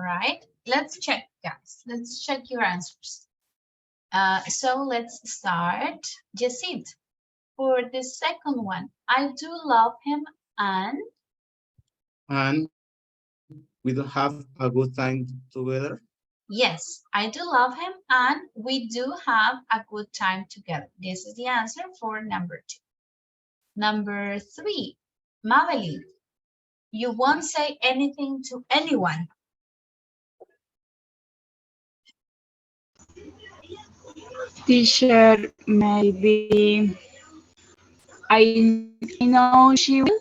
All right, let's check, guys. Let's check your answers. So let's start. Jacid, for the second one, I do love him and we don't have a good time together. yes, I do love him and we do have a good time together. This is the answer for number 2. Number 3, Mabeline, you won't say anything to anyone. Teacher, maybe I know she will.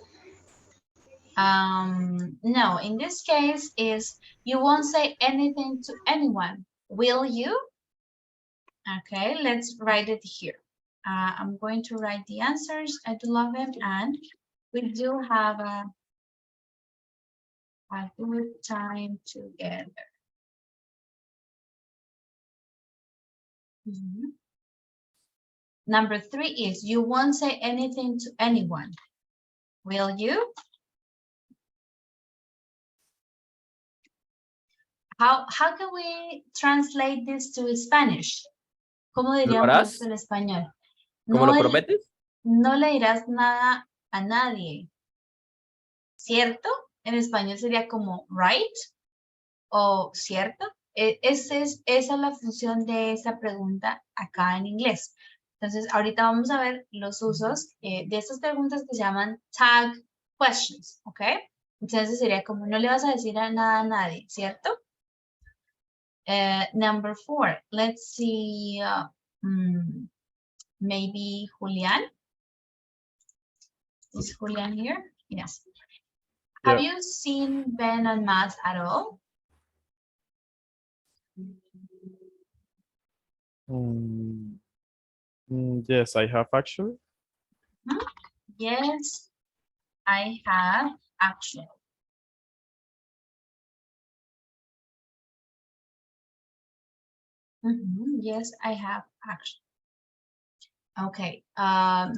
No, in this case is you won't say anything to anyone. Will you? Okay, let's write it here. I'm going to write the answers. I do love him and we do have a good time together. Number 3 is you won't say anything to anyone. Will you? How can we translate this to Spanish? ¿Cómo diríamos esto en español? ¿Cómo lo prometes? No le dirás nada a nadie, ¿cierto? En español sería como right o cierto. Esa es la función de esa pregunta acá en inglés. Entonces, ahorita vamos a ver los usos de estas preguntas que se llaman tag questions, ¿ok? Entonces sería como no le vas a decir nada a nadie, ¿cierto? Number 4, let's see, maybe Julian. Is Julian here? Yes. Yeah. Have you seen Ben and Matt at all? Yes, I have actually. Yes, I have actually. Yes, I have actually. Okay,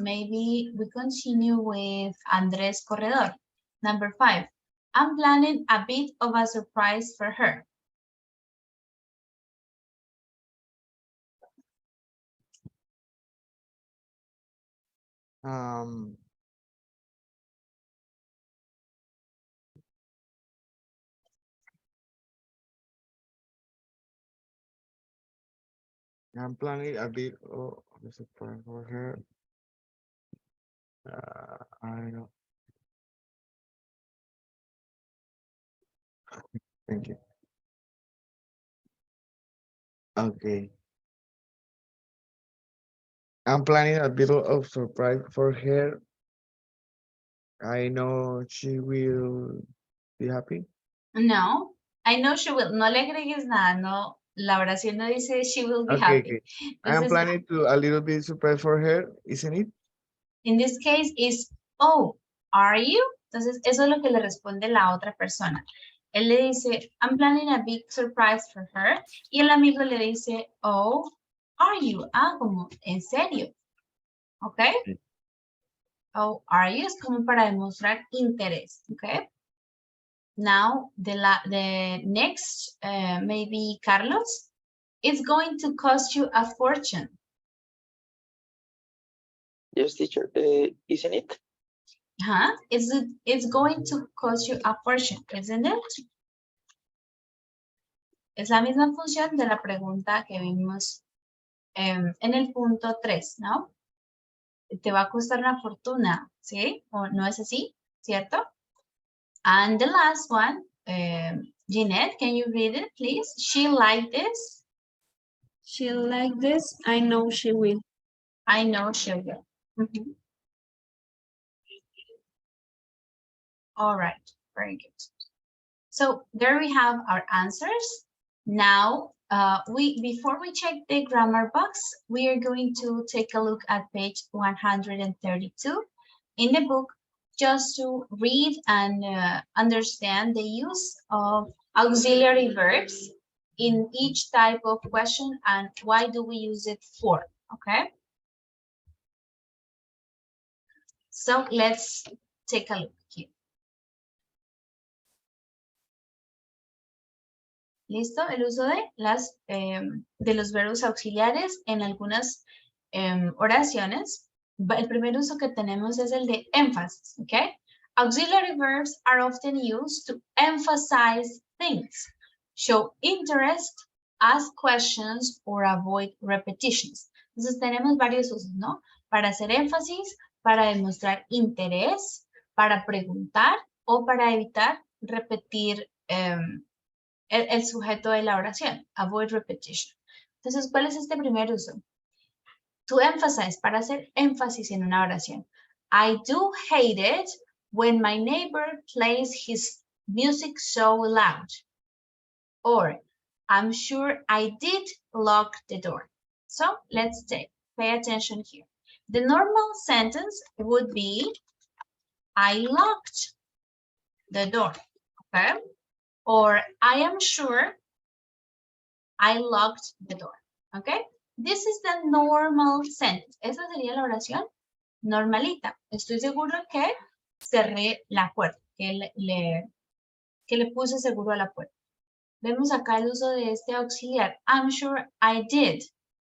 maybe we continue with Andres Corredor. Number 5, I'm planning a bit of a surprise for her. I'm planning a bit of a surprise for her. I know. Thank you. Okay. I'm planning a bit of surprise for her. I know she will be happy. No, I know she will. No le agregues nada, no. La oración no dice she will be Okay, happy. okay. I am Entonces, planning to a little bit surprise for her, isn't it? in this case is, oh, are you? Entonces, eso es lo que le responde la otra persona. Él le dice, I'm planning a big surprise for her. Y el amigo le dice, oh, are you? Ah, como, ¿en serio? ¿Ok? Oh, are you? Es como para demostrar interés. ¿Ok? Now, the next, maybe Carlos, it's going to cost you a fortune. Yes, teacher. Isn't it? Huh? It's going to cost you a fortune, isn't it? Es la misma función de la pregunta que vimos en el punto 3, ¿no? Te va a costar una fortuna, ¿sí? ¿O no es así? ¿Cierto? And the last one, Jeanette, can you read it, please? She like this. She like this. I know she will. I know she will. Mm-hmm. All right, very good. So there we have our answers. Now, before we check the grammar box, we are going to take a look at page 132 in the book, just to read and understand the use of auxiliary verbs in each type of question and why do we use it for, okay? So let's take a look here. ¿Listo? El uso de los verbos auxiliares en algunas oraciones. El primer uso que tenemos es el de énfasis, ¿ok? Auxiliary verbs are often used to emphasize things, show interest, ask questions, or avoid repetitions. Entonces tenemos varios usos, ¿no? Para hacer énfasis, para demostrar interés, para preguntar o para evitar repetir el sujeto de la oración, avoid repetition. Entonces, ¿cuál es este primer uso? To emphasize, para hacer énfasis en una oración. I do hate it when my neighbor plays his music so loud. Or, I'm sure I did lock the door. So, let's pay attention here. The normal sentence would be, I locked the door, okay? Or, I am sure I locked the door, okay? This is the normal sentence. Esa sería la oración normalita. Estoy seguro que cerré la puerta, que le puse seguro a la puerta. Vemos acá el uso de este auxiliar. I'm sure I did.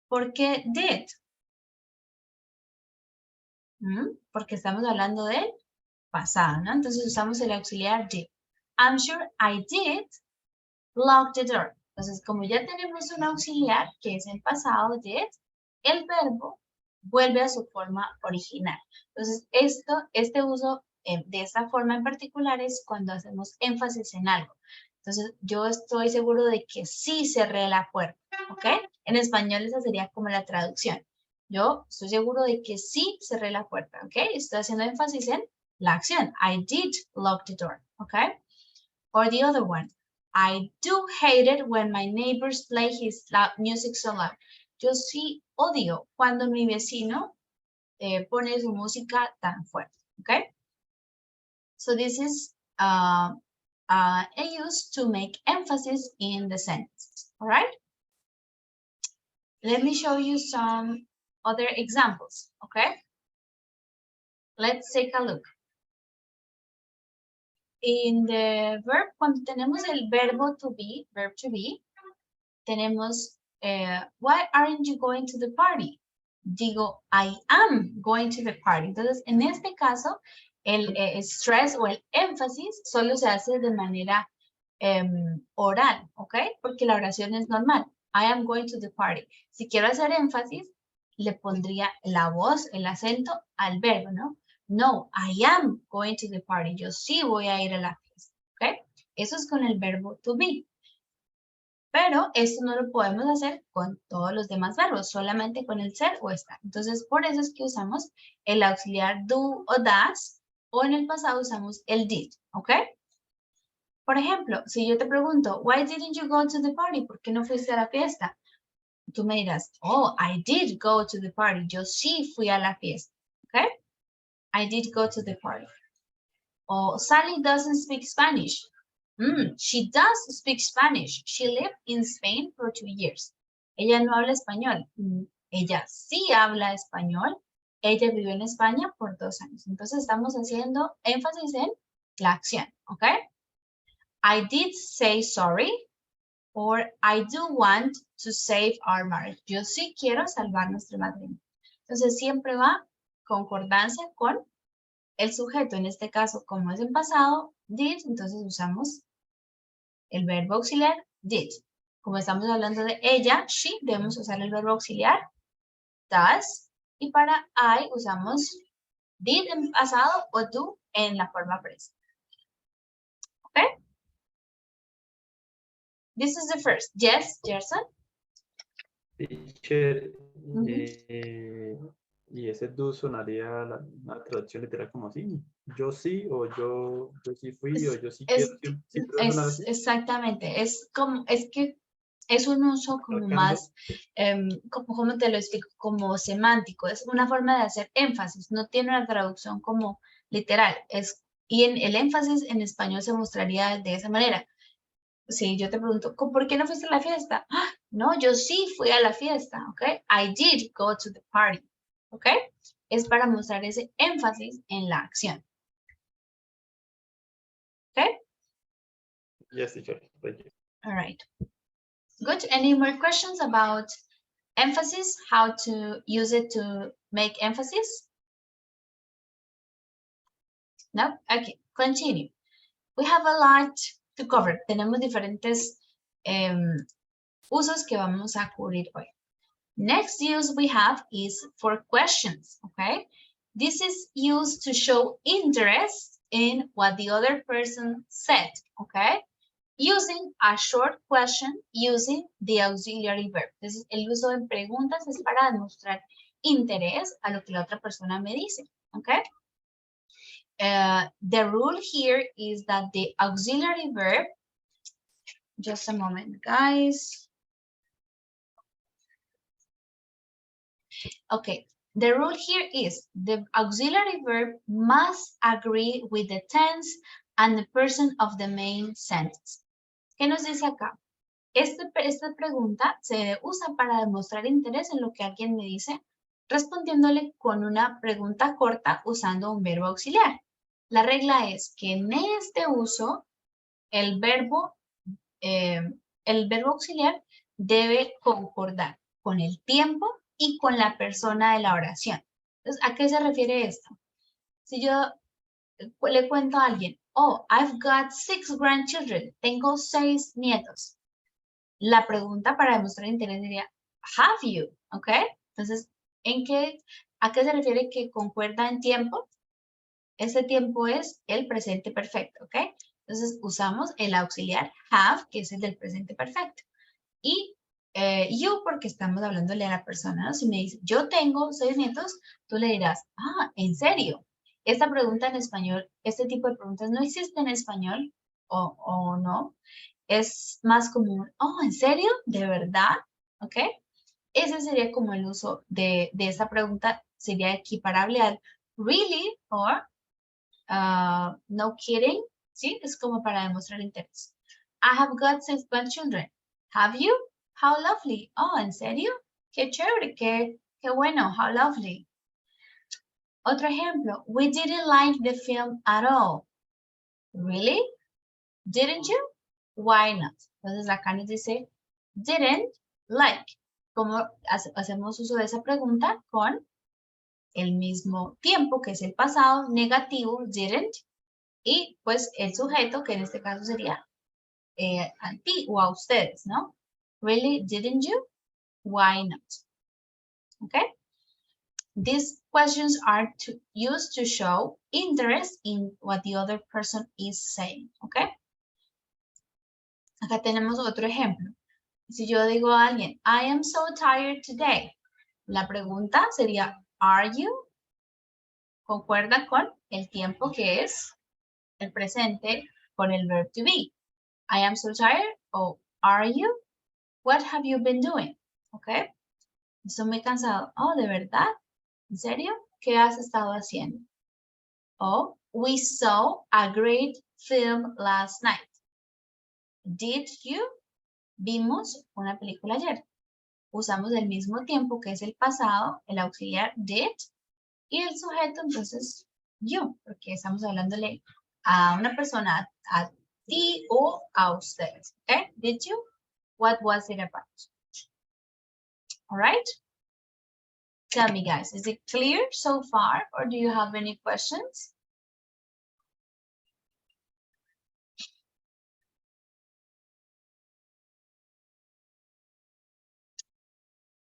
¿Por qué did? Porque estamos hablando del pasado, ¿no? Entonces usamos el auxiliar did. I'm sure I did lock the door. Entonces, como ya tenemos un auxiliar que es en pasado did, el verbo vuelve a su forma original. Entonces, este uso de esta forma en particular es cuando hacemos énfasis en algo. Entonces, yo estoy seguro de que sí cerré la puerta, ¿ok? En español esa sería como la traducción. Yo estoy seguro de que sí cerré la puerta, ¿ok? Estoy haciendo énfasis en la acción. I did lock the door, ¿ok? Or the other one. I do hate it when my neighbors play his music so loud. Yo sí odio cuando mi vecino pone su música tan fuerte, ¿ok? So this is a use to make emphasis in the sentence, all right? Let me show you some other examples, okay? Let's take a look. in the verb, cuando tenemos el verbo to be, verb to be, tenemos, why aren't you going to the party? Digo, I am going to the party. Entonces, en este caso, el stress o el énfasis solo se hace de manera oral, ¿ok? Porque la oración es normal. I am going to the party. Si quiero hacer énfasis, le pondría la voz, el acento al verbo, ¿no? No, I am going to the party. Yo sí voy a ir a la fiesta, ¿ok? Eso es con el verbo to be. Pero esto no lo podemos hacer con todos los demás verbos, solamente con el ser o estar. Entonces, por eso es que usamos el auxiliar do o das, o en el pasado usamos el did, ¿ok? Por ejemplo, si yo te pregunto, why didn't you go to the party? ¿Por qué no fuiste a la fiesta? Tú me dirás, oh, I did go to the party. Yo sí fui a la fiesta, ¿ok? I did go to the party. O Sally doesn't speak Spanish. She does speak Spanish. She lived in Spain for 2 years. Ella no habla español. Ella sí habla español. Ella vivió en España por 2 años. Entonces estamos haciendo énfasis en la acción, ¿ok? I did say sorry, or I do want to save our marriage. Yo sí quiero salvar nuestro matrimonio. Entonces siempre va concordancia con el sujeto. En este caso, como es en pasado, did, entonces usamos el verbo auxiliar did. Como estamos hablando de ella, she, debemos usar el verbo auxiliar does. Y para I usamos did en pasado o do en la forma presente. ¿Ok? This is the first. Yes, Gerson? Teacher, y ese do sonaría la traducción literal como así. Yo sí, o yo sí fui, o yo sí quiero. Siempre va a sonar así. Exactamente. Es que es un uso como más, ¿cómo te lo explico? Como semántico. Es una forma de hacer énfasis. No tiene una traducción como literal. Y el énfasis en español se mostraría de esa manera. Si yo te pregunto, ¿por qué no fuiste a la fiesta? No, yo sí fui a la fiesta, ¿ok? I did go to the party, ¿ok? Es para mostrar ese énfasis en la acción. ¿Ok? Yes, teacher. Thank you. All right. Good. Any more questions about emphasis? How to use it to make emphasis? No? Okay, continue. We have a lot to cover. Tenemos diferentes usos que vamos a cubrir hoy. Next use we have is for questions, okay? This is used to show interest in what the other person said, okay? Using a short question using the auxiliary verb. Entonces, el uso en preguntas es para demostrar interés a lo que la otra persona me dice, okay? The rule here is that the auxiliary verb, just a moment, guys. Okay, the rule here is the auxiliary verb must agree with the tense and the person of the main sentence. ¿Qué nos dice acá? Esta pregunta se usa para demostrar interés en lo que alguien me dice, respondiéndole con una pregunta corta usando un verbo auxiliar. La regla es que en este uso el verbo auxiliar debe concordar con el tiempo y con la persona de la oración. Entonces, ¿a qué se refiere esto? Si yo le cuento a alguien, oh, I've got 6 grandchildren, tengo 6 nietos. La pregunta para demostrar interés diría, have you? ¿Ok? Entonces, ¿a qué se refiere que concuerda en tiempo? Ese tiempo es el presente perfecto, ¿ok? Entonces, usamos el auxiliar have, que es el del presente perfecto. Y you, porque estamos hablándole a la persona, ¿no? Si me dice, yo tengo 6 nietos, tú le dirás, ¿en serio? Esta pregunta en español, este tipo de preguntas no existe en español, o no. Es más común, ¿en serio? ¿De verdad? ¿Ok? Ese sería como el uso de esta pregunta, sería equiparable al really or no kidding, ¿sí? Es como para demostrar interés. I have got 6 grandchildren. Have you? How lovely. Oh, ¿en serio? Qué chévere, qué bueno, how lovely. Otro ejemplo, we didn't like the film at all. Really? Didn't you? Why not? Entonces acá nos dice didn't like. ¿Cómo hacemos uso de esa pregunta? Con el mismo tiempo, que es el pasado negativo, didn't, y pues el sujeto, que en este caso sería a ti o a ustedes, ¿no? Really, didn't you? Why not? Okay? These questions are used to show interest in what the other person is saying, okay? Acá tenemos otro ejemplo. Si yo digo a alguien, I am so tired today, la pregunta sería, are you? Concuerda con el tiempo que es el presente con el verb to be. I am so tired, o are you? What have you been doing? Okay? Estoy muy cansado. Oh, ¿de verdad? ¿En serio? ¿Qué has estado haciendo? Oh, we saw a great film last night. Did you? Vimos una película ayer. Usamos el mismo tiempo que es el pasado, el auxiliar did, y el sujeto entonces you, porque estamos hablándole a una persona, a ti o a ustedes. Okay? Did you? What was it about? All right? Tell me, guys, is it clear so far, or do you have any questions?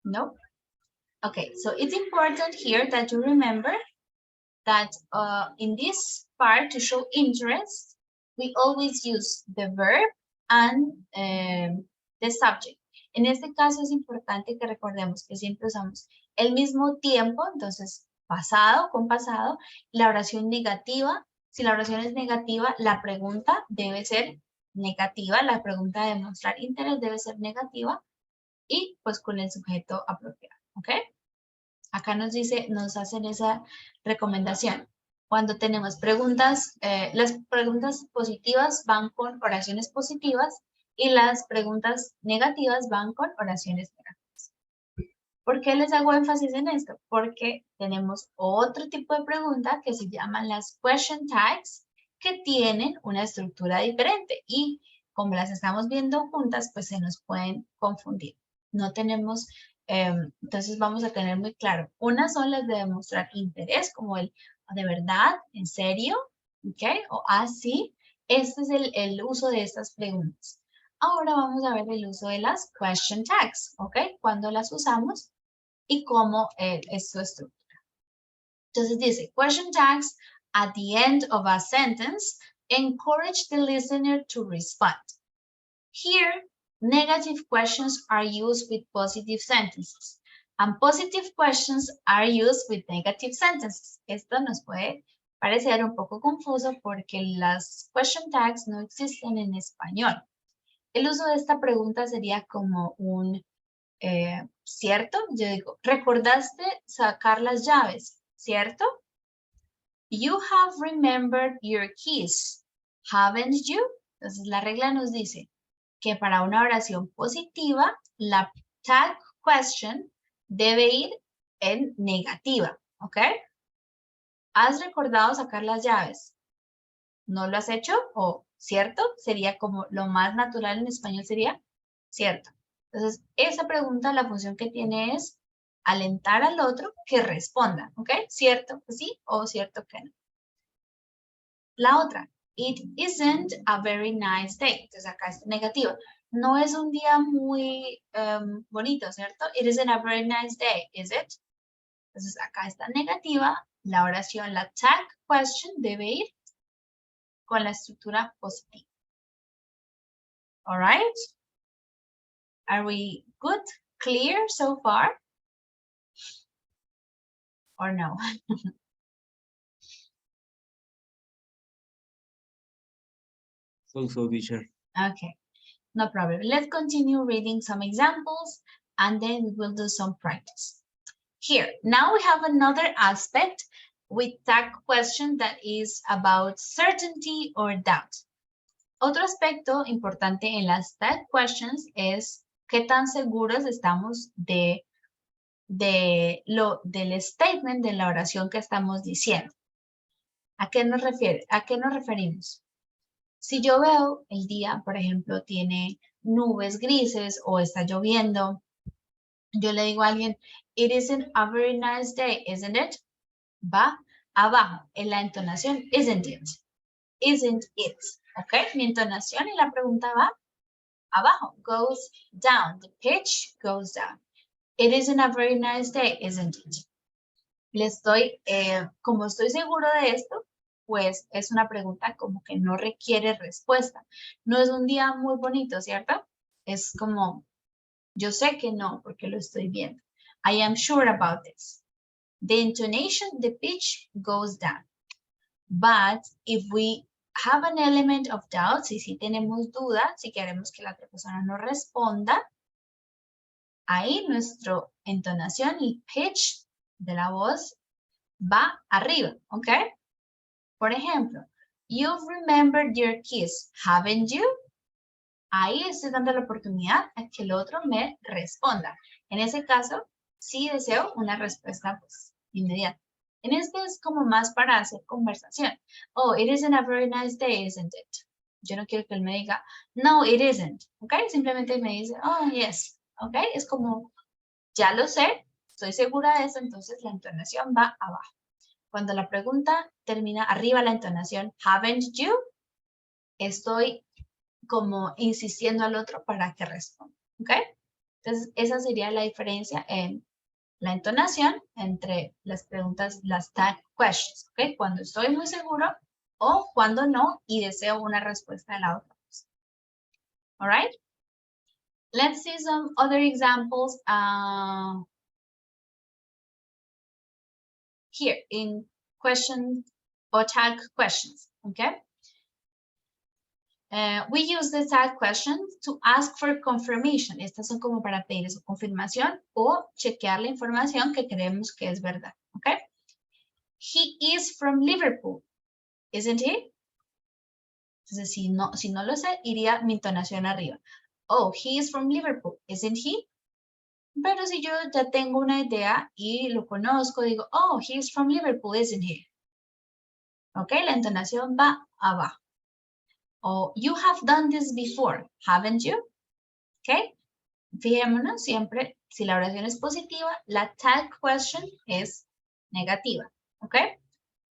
No? Okay, so it's important here that you remember that in this part, to show interest, we always use the verb and the subject. En este caso es importante que recordemos que siempre usamos el mismo tiempo, entonces pasado con pasado, la oración negativa. Si la oración es negativa, la pregunta debe ser negativa, la pregunta de mostrar interés debe ser negativa y pues con el sujeto apropiado, ¿ok? Acá nos dice, nos hacen esa recomendación. Cuando tenemos preguntas, las preguntas positivas van con oraciones positivas y las preguntas negativas van con oraciones negativas. ¿Por qué les hago énfasis en esto? Porque tenemos otro tipo de pregunta que se llaman las question tags, que tienen una estructura diferente y como las estamos viendo juntas, pues se nos pueden confundir. No tenemos, entonces vamos a tener muy claro. Unas son las de demostrar interés, como el de verdad, en serio, ¿ok? O así. Este es el uso de estas preguntas. Ahora vamos a ver el uso de las question tags, ¿ok? Cuando las usamos y cómo es su estructura. Entonces dice, question tags at the end of a sentence encourage the listener to respond. Here, negative questions are used with positive sentences, and positive questions are used with negative sentences. Esto nos puede parecer un poco confuso porque las question tags no existen en español. El uso de esta pregunta sería como un ¿cierto? Yo digo, ¿recordaste sacar las llaves? ¿Cierto? You have remembered your keys, haven't you? Entonces la regla nos dice que para una oración positiva, la tag question debe ir en negativa, ¿ok? ¿Has recordado sacar las llaves? ¿No lo has hecho? ¿O cierto? Sería como lo más natural en español sería cierto. Entonces, esa pregunta, la función que tiene es alentar al otro que responda, ¿ok? ¿Cierto que sí o cierto que no? La otra, it isn't a very nice day. Entonces, acá es negativa. No es un día muy bonito, ¿cierto? It isn't a very nice day, is it? Entonces, acá está negativa. La oración, la tag question debe ir con la estructura positiva. All right? Are we good? Clear so far? Or no? So, teacher. Okay, no problem. Let's continue reading some examples and then we will do some practice. Here, now we have another aspect with tag question that is about certainty or doubt. Otro aspecto importante en las tag questions es qué tan seguros estamos del statement, de la oración que estamos diciendo. ¿A qué nos referimos? Si yo veo el día, por ejemplo, tiene nubes grises o está lloviendo, yo le digo a alguien, it isn't a very nice day, isn't it? Va abajo en la entonación, isn't it? Isn't it? ¿Ok? Mi entonación y la pregunta va abajo, goes down. The pitch goes down. It isn't a very nice day, isn't it? Le estoy, como estoy seguro de esto, pues es una pregunta como que no requiere respuesta. No es un día muy bonito, ¿cierto? Es como, yo sé que no, porque lo estoy viendo. I am sure about this. The intonation, the pitch goes down. But if we have an element of doubt, si tenemos duda, si queremos que la otra persona nos responda, ahí nuestra entonación y pitch de la voz va arriba, ¿ok? Por ejemplo, you've remembered your kiss, haven't you? Ahí estoy dando la oportunidad a que el otro me responda. En ese caso, sí deseo una respuesta pues, inmediata. En este es como más para hacer conversación. Oh, it isn't a very nice day, isn't it? Yo no quiero que él me diga, no, it isn't, ¿ok? Simplemente me dice, oh, yes, ¿ok? Es como, ya lo sé, estoy segura de eso, entonces la entonación va abajo. Cuando la pregunta termina arriba la entonación, haven't you? Estoy como insistiendo al otro para que responda, ¿ok? Entonces, esa sería la diferencia en la entonación entre las preguntas, las tag questions, ¿ok? Cuando estoy muy seguro o cuando no y deseo una respuesta de la otra persona. All right? Let's see some other examples here in question or tag questions, okay? We use the tag questions to ask for confirmation. Estas son como para pedir su confirmación o chequear la información que creemos que es verdad, ¿ok? He is from Liverpool, isn't he? Entonces, si no lo sé, iría mi entonación arriba. Oh, he is from Liverpool, isn't he? Pero si yo ya tengo una idea y lo conozco, digo, oh, he is from Liverpool, isn't he? ¿Ok? La entonación va abajo. O, you have done this before, haven't you? ¿Ok? Fijémonos siempre, si la oración es positiva, la tag question es negativa. ¿Ok?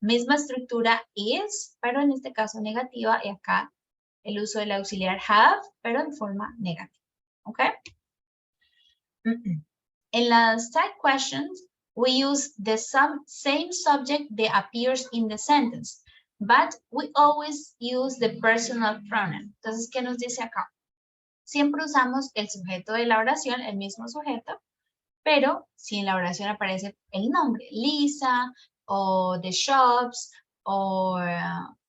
Misma estructura is, pero en este caso negativa, y acá el uso del auxiliar have, pero en forma negativa. ¿Ok? En las tag questions, we use the same subject that appears in the sentence, but we always use the personal pronoun. Entonces, ¿qué nos dice acá? Siempre usamos el sujeto de la oración, el mismo sujeto, pero si en la oración aparece el nombre, Lisa, o the shops, o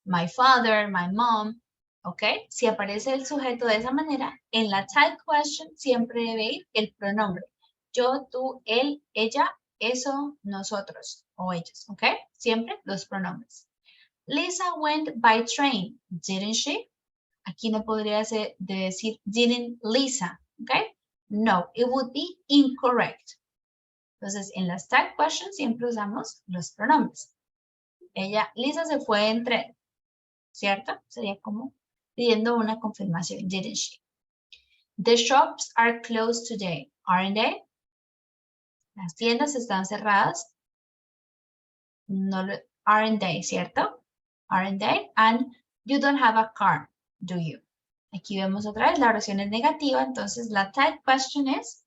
my father, my mom, ¿ok? Si aparece el sujeto de esa manera, en la tag question siempre debe ir el pronombre. Yo, tú, él, ella, eso, nosotros o ellos, ¿ok? Siempre los pronombres. Lisa went by train, didn't she? Aquí no podría decir didn't Lisa, ¿ok? No, it would be incorrect. Entonces, en las tag questions siempre usamos los pronombres. Lisa se fue en tren, ¿cierto? Sería como pidiendo una confirmación, didn't she? The shops are closed today, aren't they? Las tiendas están cerradas. No, aren't they, ¿cierto? Aren't they? And you don't have a car, do you? Aquí vemos otra vez, la oración es negativa, entonces la tag question es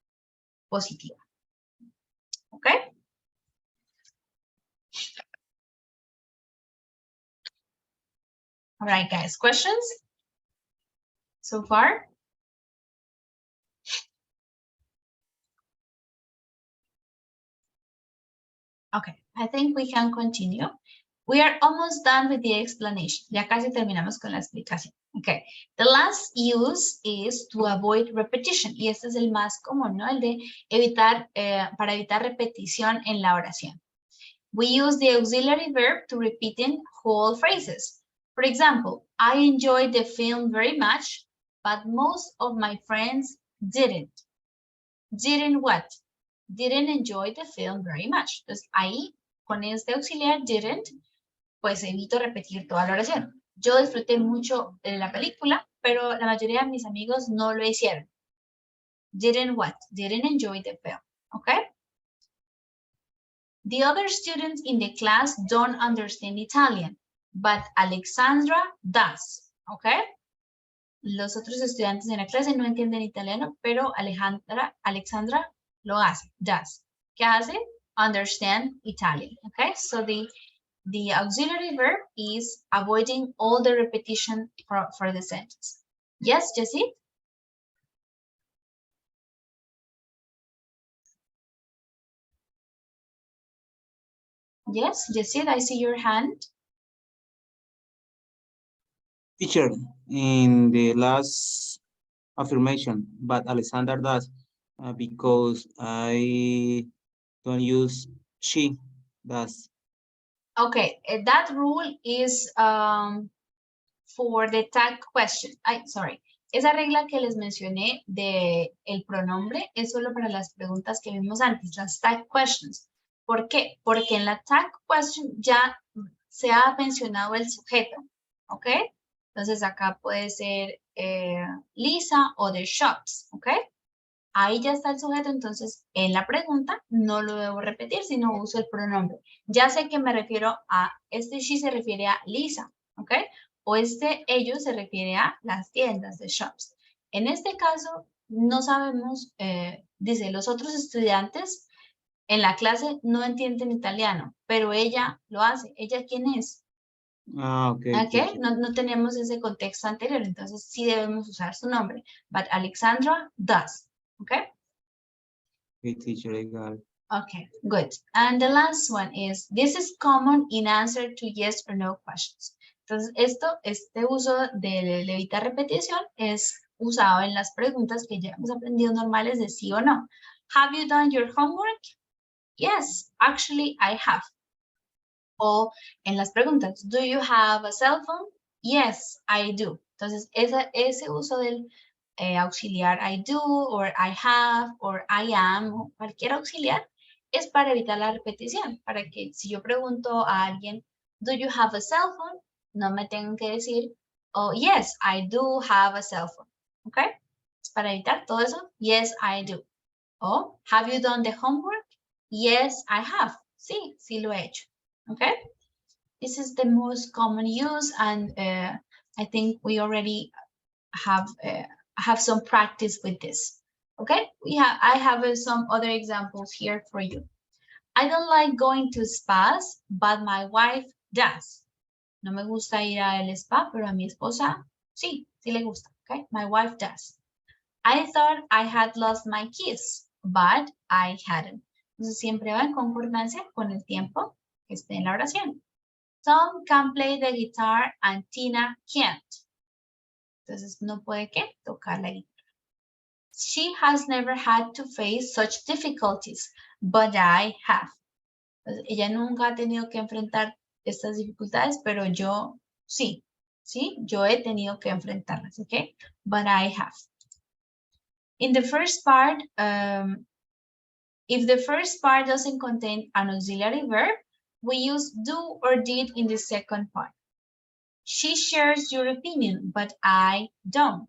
positiva. ¿Ok? All right, guys, questions so far? Okay, I think we can continue. We are almost done with the explanation. Ya casi terminamos con la explicación. Okay, the last use is to avoid repetition. Y este es el más común, ¿no? El de evitar, para evitar repetición en la oración. We use the auxiliary verb to repeat in whole phrases. For example, I enjoyed the film very much, but most of my friends didn't. Didn't what? Didn't enjoy the film very much. Entonces, ahí, con este auxiliar didn't, pues evito repetir toda la oración. Yo disfruté mucho de la película, pero la mayoría de mis amigos no lo hicieron. Didn't what? Didn't enjoy the film, okay? The other students in the class don't understand Italian, but Alexandra does, okay? Los otros estudiantes en la clase no entienden italiano, pero Alexandra lo hace, does. ¿Qué hace? Understand Italian, okay? So the auxiliary verb is avoiding all the repetition for the sentence. Yes, Jessie? Yes, Jessie, I see your hand. Teacher, in the last affirmation, but Alexander does because I don't use she does. Okay, that rule is for the tag question. Sorry. Esa regla que les mencioné de el pronombre es solo para las preguntas que vimos antes, las tag questions. ¿Por qué? Porque en la tag question ya se ha mencionado el sujeto, ¿ok? Entonces acá puede ser Lisa o the shops, ¿ok? Ahí ya está el sujeto, entonces en la pregunta no lo debo repetir, sino uso el pronombre. Ya sé que me refiero a, she se refiere a Lisa, ¿ok? O ellos se refiere a las tiendas de shops. En este caso, no sabemos, dice, los otros estudiantes en la clase no entienden italiano, pero ella lo hace. ¿Ella quién es? Ah, ok. Okay. No tenemos ese contexto anterior, entonces sí debemos usar su nombre. But Alexandra does. Okay? Okay, teacher, I got it. Okay, good. And the last one is, this is common in answer to yes or no questions. Entonces, este uso de evitar repetición es usado en las preguntas que ya hemos aprendido normales de sí o no. Have you done your homework? Yes, actually I have. O en las preguntas, do you have a cell phone? Yes, I do. Entonces, ese uso del auxiliar I do, or I have, or I am, o cualquier auxiliar, es para evitar la repetición, para que si yo pregunto a alguien, do you have a cell phone? No me tengan que decir, oh, yes, I do have a cell phone. ¿Ok? Es para evitar todo eso, yes, I do. O, have you done the homework? Yes, I have. Sí, sí lo he hecho. Okay, this is the most common use, and I think we already have some practice with this. Okay, I have some other examples here for you. I don't like going to spas, but my wife does. No me gusta ir al spa, pero a mi esposa sí le gusta. Okay, my wife does. I thought I had lost my keys, but I hadn't. Entonces siempre va en concordancia con el tiempo que esté en la oración. Tom can play the guitar and Tina can't. Entonces no puede ¿qué? Tocar la guitarra. She has never had to face such difficulties, but I have. Entonces, ella nunca ha tenido que enfrentar estas dificultades, pero yo sí, yo he tenido que enfrentarlas, ¿ok? But I have. In the first part, if the first part doesn't contain an auxiliary verb, we use do or did in the second part. She shares your opinion, but I don't.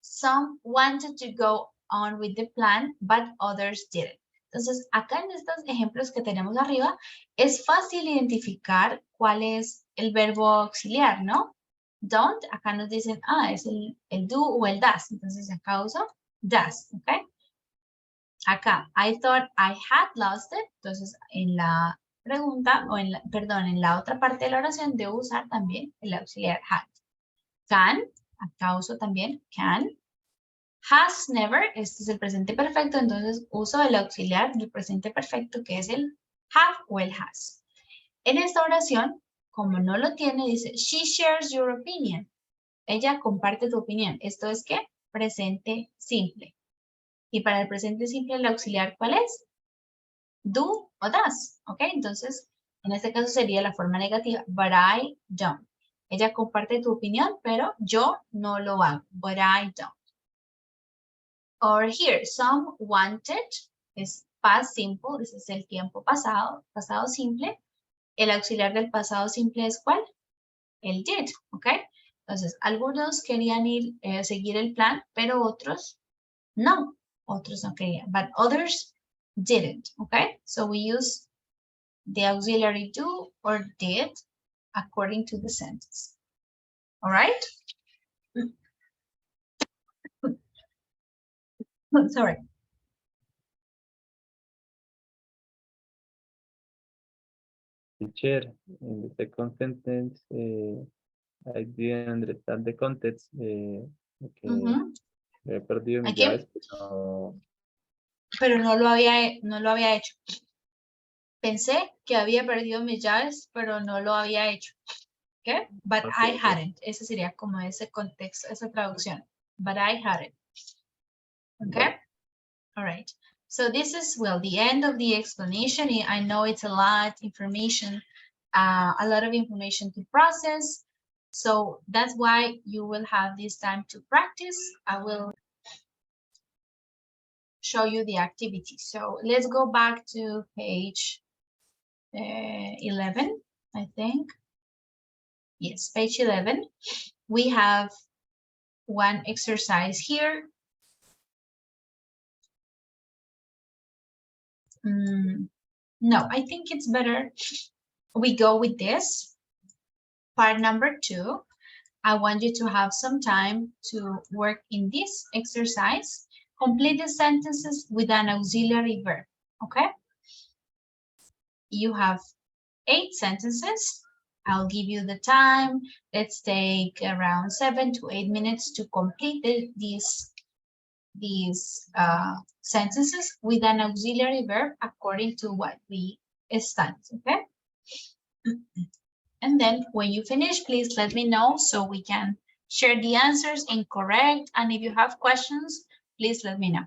Some wanted to go on with the plan, but others didn't. Entonces, acá en estos ejemplos que tenemos arriba, es fácil identificar cuál es el verbo auxiliar, ¿no? Don't, acá nos dicen, es el do o el does. Entonces, acá uso does, ¿ok? Acá, I thought I had lost it. Entonces, en la pregunta, o en la otra parte de la oración, debo usar también el auxiliar had. Can, acá uso también can. Has never, este es el presente perfecto, entonces uso el auxiliar del presente perfecto, que es el have o el has. En esta oración, como no lo tiene, dice, she shares your opinion. Ella comparte tu opinión. Esto es ¿qué? Presente simple. Y para el presente simple, el auxiliar, ¿cuál es? Do o does, ¿ok? Entonces, en este caso sería la forma negativa, but I don't. Ella comparte tu opinión, pero yo no lo hago, but I don't. Or here, some wanted, es past simple, ese es el tiempo pasado, pasado simple. El auxiliar del pasado simple es ¿cuál? él did, ¿ok? Entonces, algunos querían seguir el plan, pero otros no. Otros no querían, but others didn't, ¿ok? So we use the auxiliary do or did according to the sentence. All right? Sorry. Teacher, in the second sentence, I didn't understand the context. Okay. He perdido mis llaves, Pero no lo había hecho. Pensé que había perdido mis llaves, pero no lo había hecho. ¿Ok? But I hadn't. Ese sería como ese contexto, esa traducción. But I hadn't. Okay? All right. So this is, well, the end of the explanation. I know it's a lot of information to process. So that's why you will have this time to practice. I will show you the activity. So let's go back to page 11, I think. Yes, page 11. We have one exercise here. No, I think it's better we go with this. Part number 2. I want you to have some time to work in this exercise. Complete the sentences with an auxiliary verb, okay? You have 8 sentences. I'll give you the time. Let's take around 7 to 8 minutes to complete these sentences with an auxiliary verb according to what we studied, okay? And then when you finish, please let me know so we can share the answers in correct. And if you have questions, please let me know.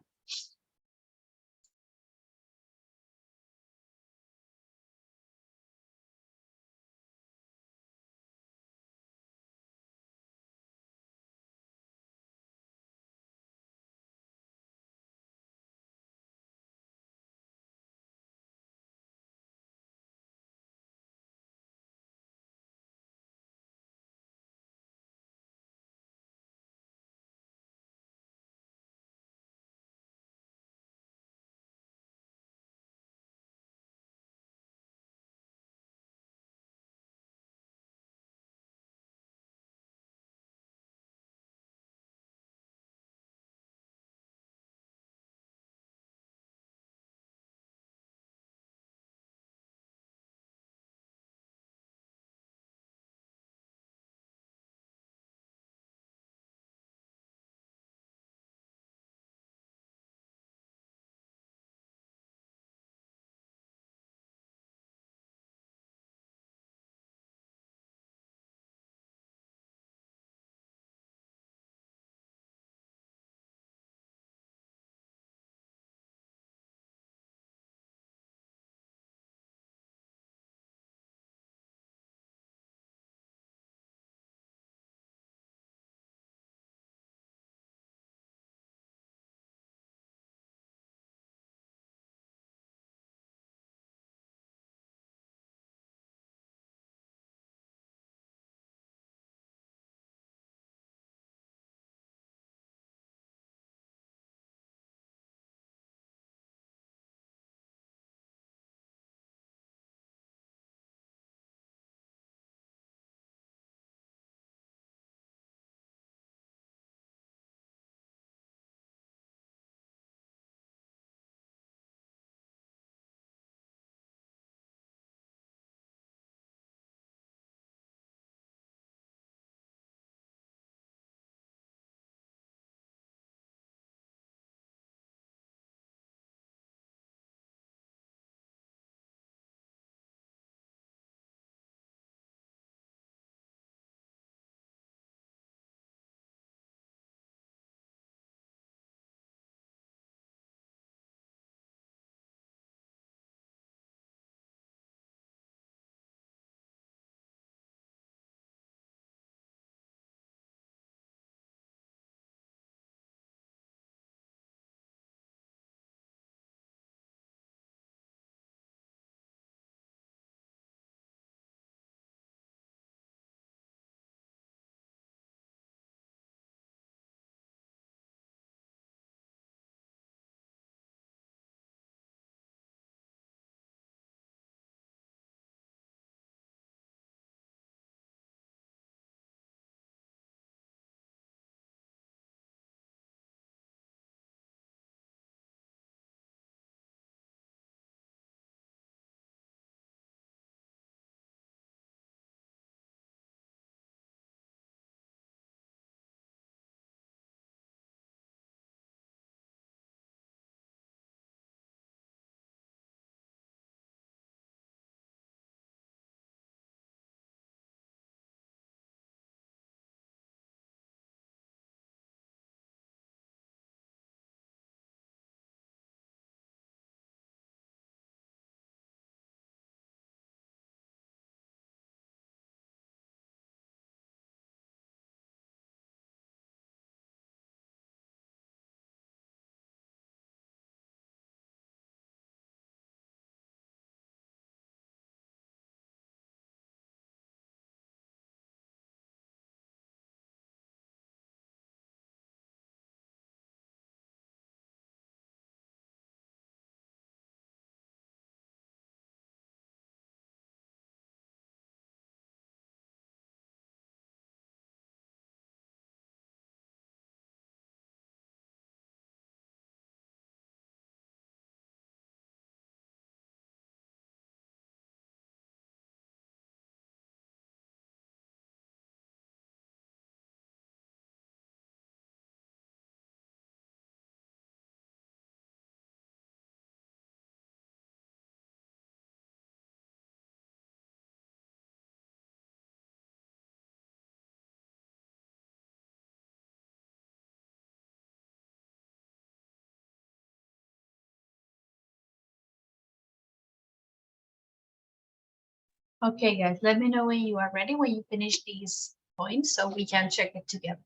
Okay, guys, let me know when you are ready, when you finish these points, so we can check it together.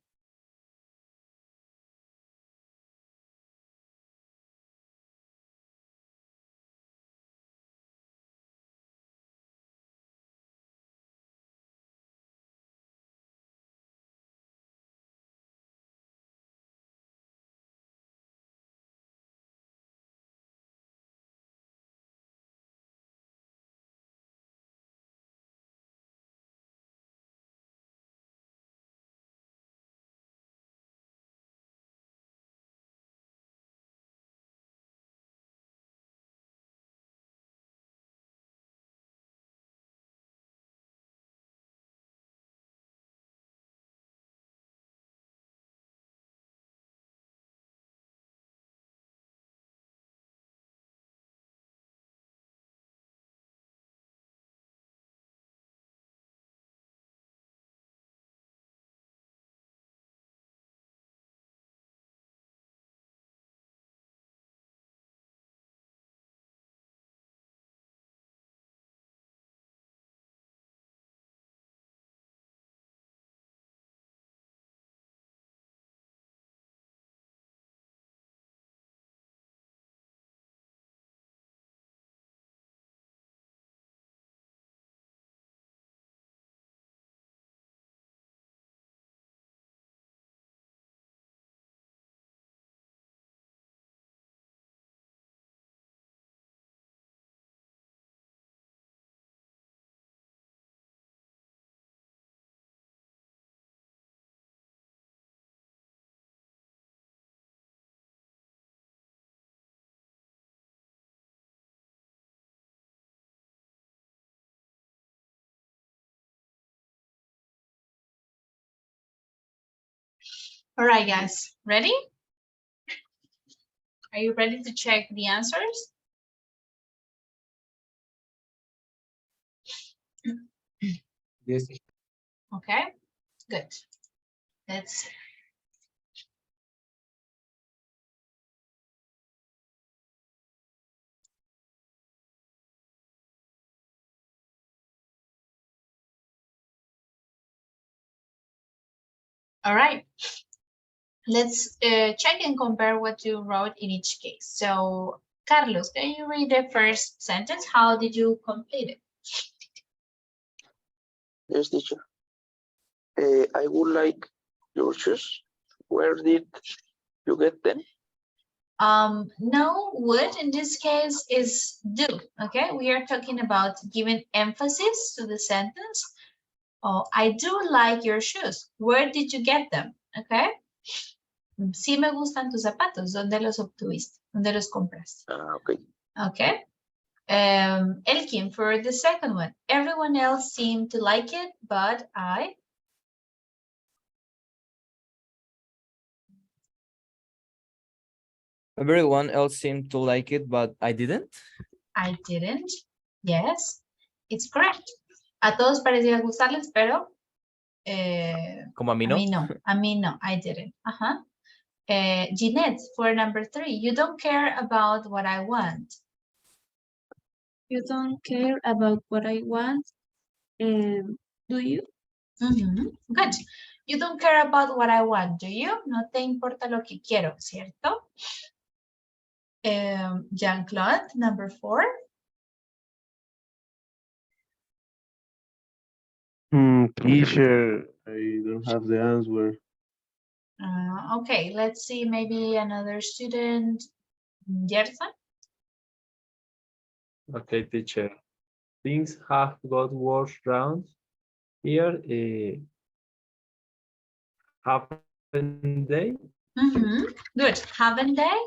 All right, guys, ready? Are you ready to check the answers? Yes. Okay, good. Let's see. All right. Let's check and compare what you wrote in each case. So, Carlos, can you read the first sentence? How did you complete it? Yes, teacher. I would like your shoes. Where did you get them? No, would in this case is do. Okay, we are talking about giving emphasis to the sentence. Oh, I do like your shoes. Where did you get them? Okay. Sí me gustan tus zapatos. ¿Dónde los obtuviste? ¿Dónde los compraste? Okay. Okay. Elkin, for the second one, everyone else seemed to like it, but I. Everyone else seemed to like it, but I didn't. I didn't. Yes, it's correct. A todos parecía gustarles, pero Como a mí no. A mí no. A mí no. I didn't. Jeanette, for number 3, you don't care about what I want. You don't care about what I want, do you? Good. You don't care about what I want, do you? No te importa lo que quiero, ¿cierto? Jean-Claude, number 4. Teacher, I don't have the answer. Okay, let's see, maybe another student. Gerson? Okay, teacher. Things have got worse round here. Haven't they? Good. Haven't they?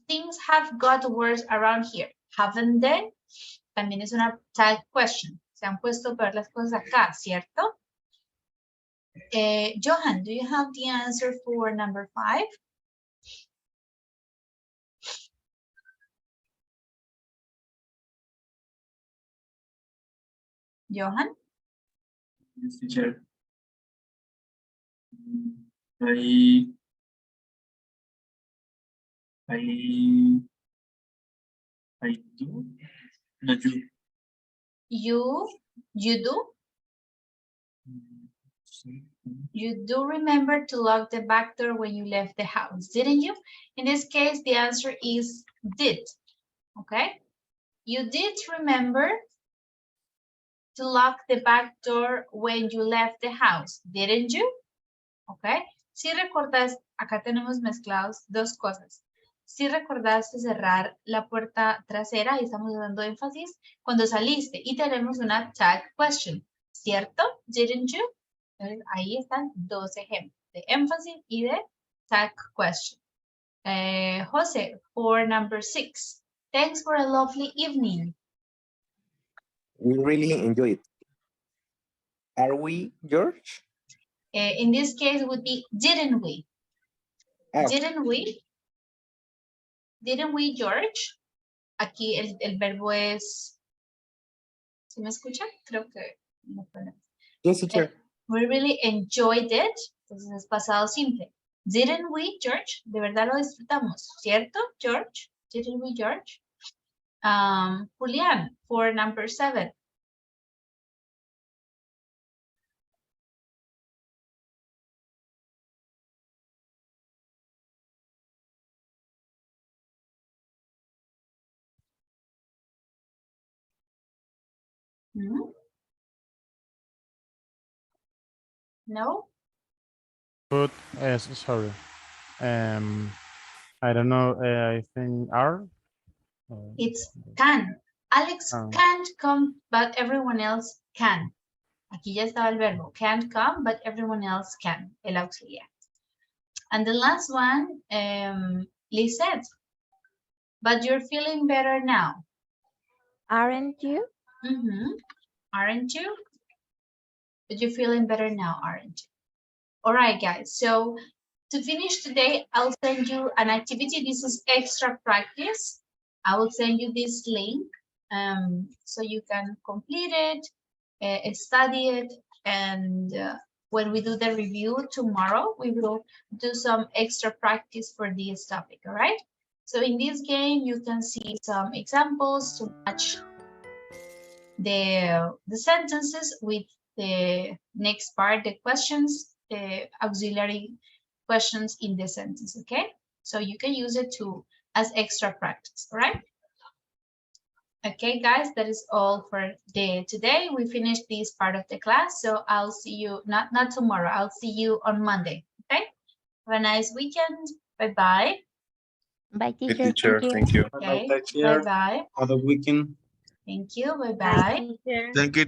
Things have got worse around here. Haven't they? También es una tag question. Se han puesto peor las cosas acá, ¿cierto? Johan, do you have the answer for number 5? Johan? Yes, teacher. I do, not you. You do? You do remember to lock the back door when you left the house, didn't you? In this case, the answer is did, okay? You did remember to lock the back door when you left the house, didn't you? Okay. Si recordás, acá tenemos mezclados dos cosas. Si recordaste cerrar la puerta trasera, y estamos dando énfasis, cuando saliste, y tenemos una tag question, ¿cierto? Didn't you? Entonces, ahí están dos ejemplos, de énfasis y de tag question. Jose, for number 6, thanks for a lovely evening. We really enjoy it. Are we, George? In this case would be, didn't we? Oh. Didn't we? Didn't we, George? Aquí el verbo es, ¿sí me escucha? Creo que no puedo. Yes, teacher. We really enjoyed it. Entonces es pasado simple. Didn't we, George? De verdad lo disfrutamos, ¿cierto, George? Didn't we, George? Julián, for number 7. No? But sorry. I don't know. I think are. It's can. Alex can't come, but everyone else can. Aquí ya estaba el verbo. Can't come, but everyone else can. El auxiliar. And the last one, Lisette. But you're feeling better now. Aren't you? Aren't you? But you're feeling better now, aren't you? All right, guys. So to finish today, I'll send you an activity. This is extra practice. I will send you this link so you can complete it, study it, and when we do the review tomorrow, we will do some extra practice for this topic, all right? So in this game, you can see some examples to match the sentences with the next part, the questions, the auxiliary questions in the sentence, okay? So you can use it as extra practice, all right? Okay, guys, that is all for today. We finished this part of the class, so I'll see you, not tomorrow, I'll see you on Monday, okay? Have a nice weekend. Bye-bye. Bye, teacher. Good teacher, thank you. Okay, Bye, teacher. bye-bye. Have a weekend. Thank you, bye-bye. Teacher. Thank you.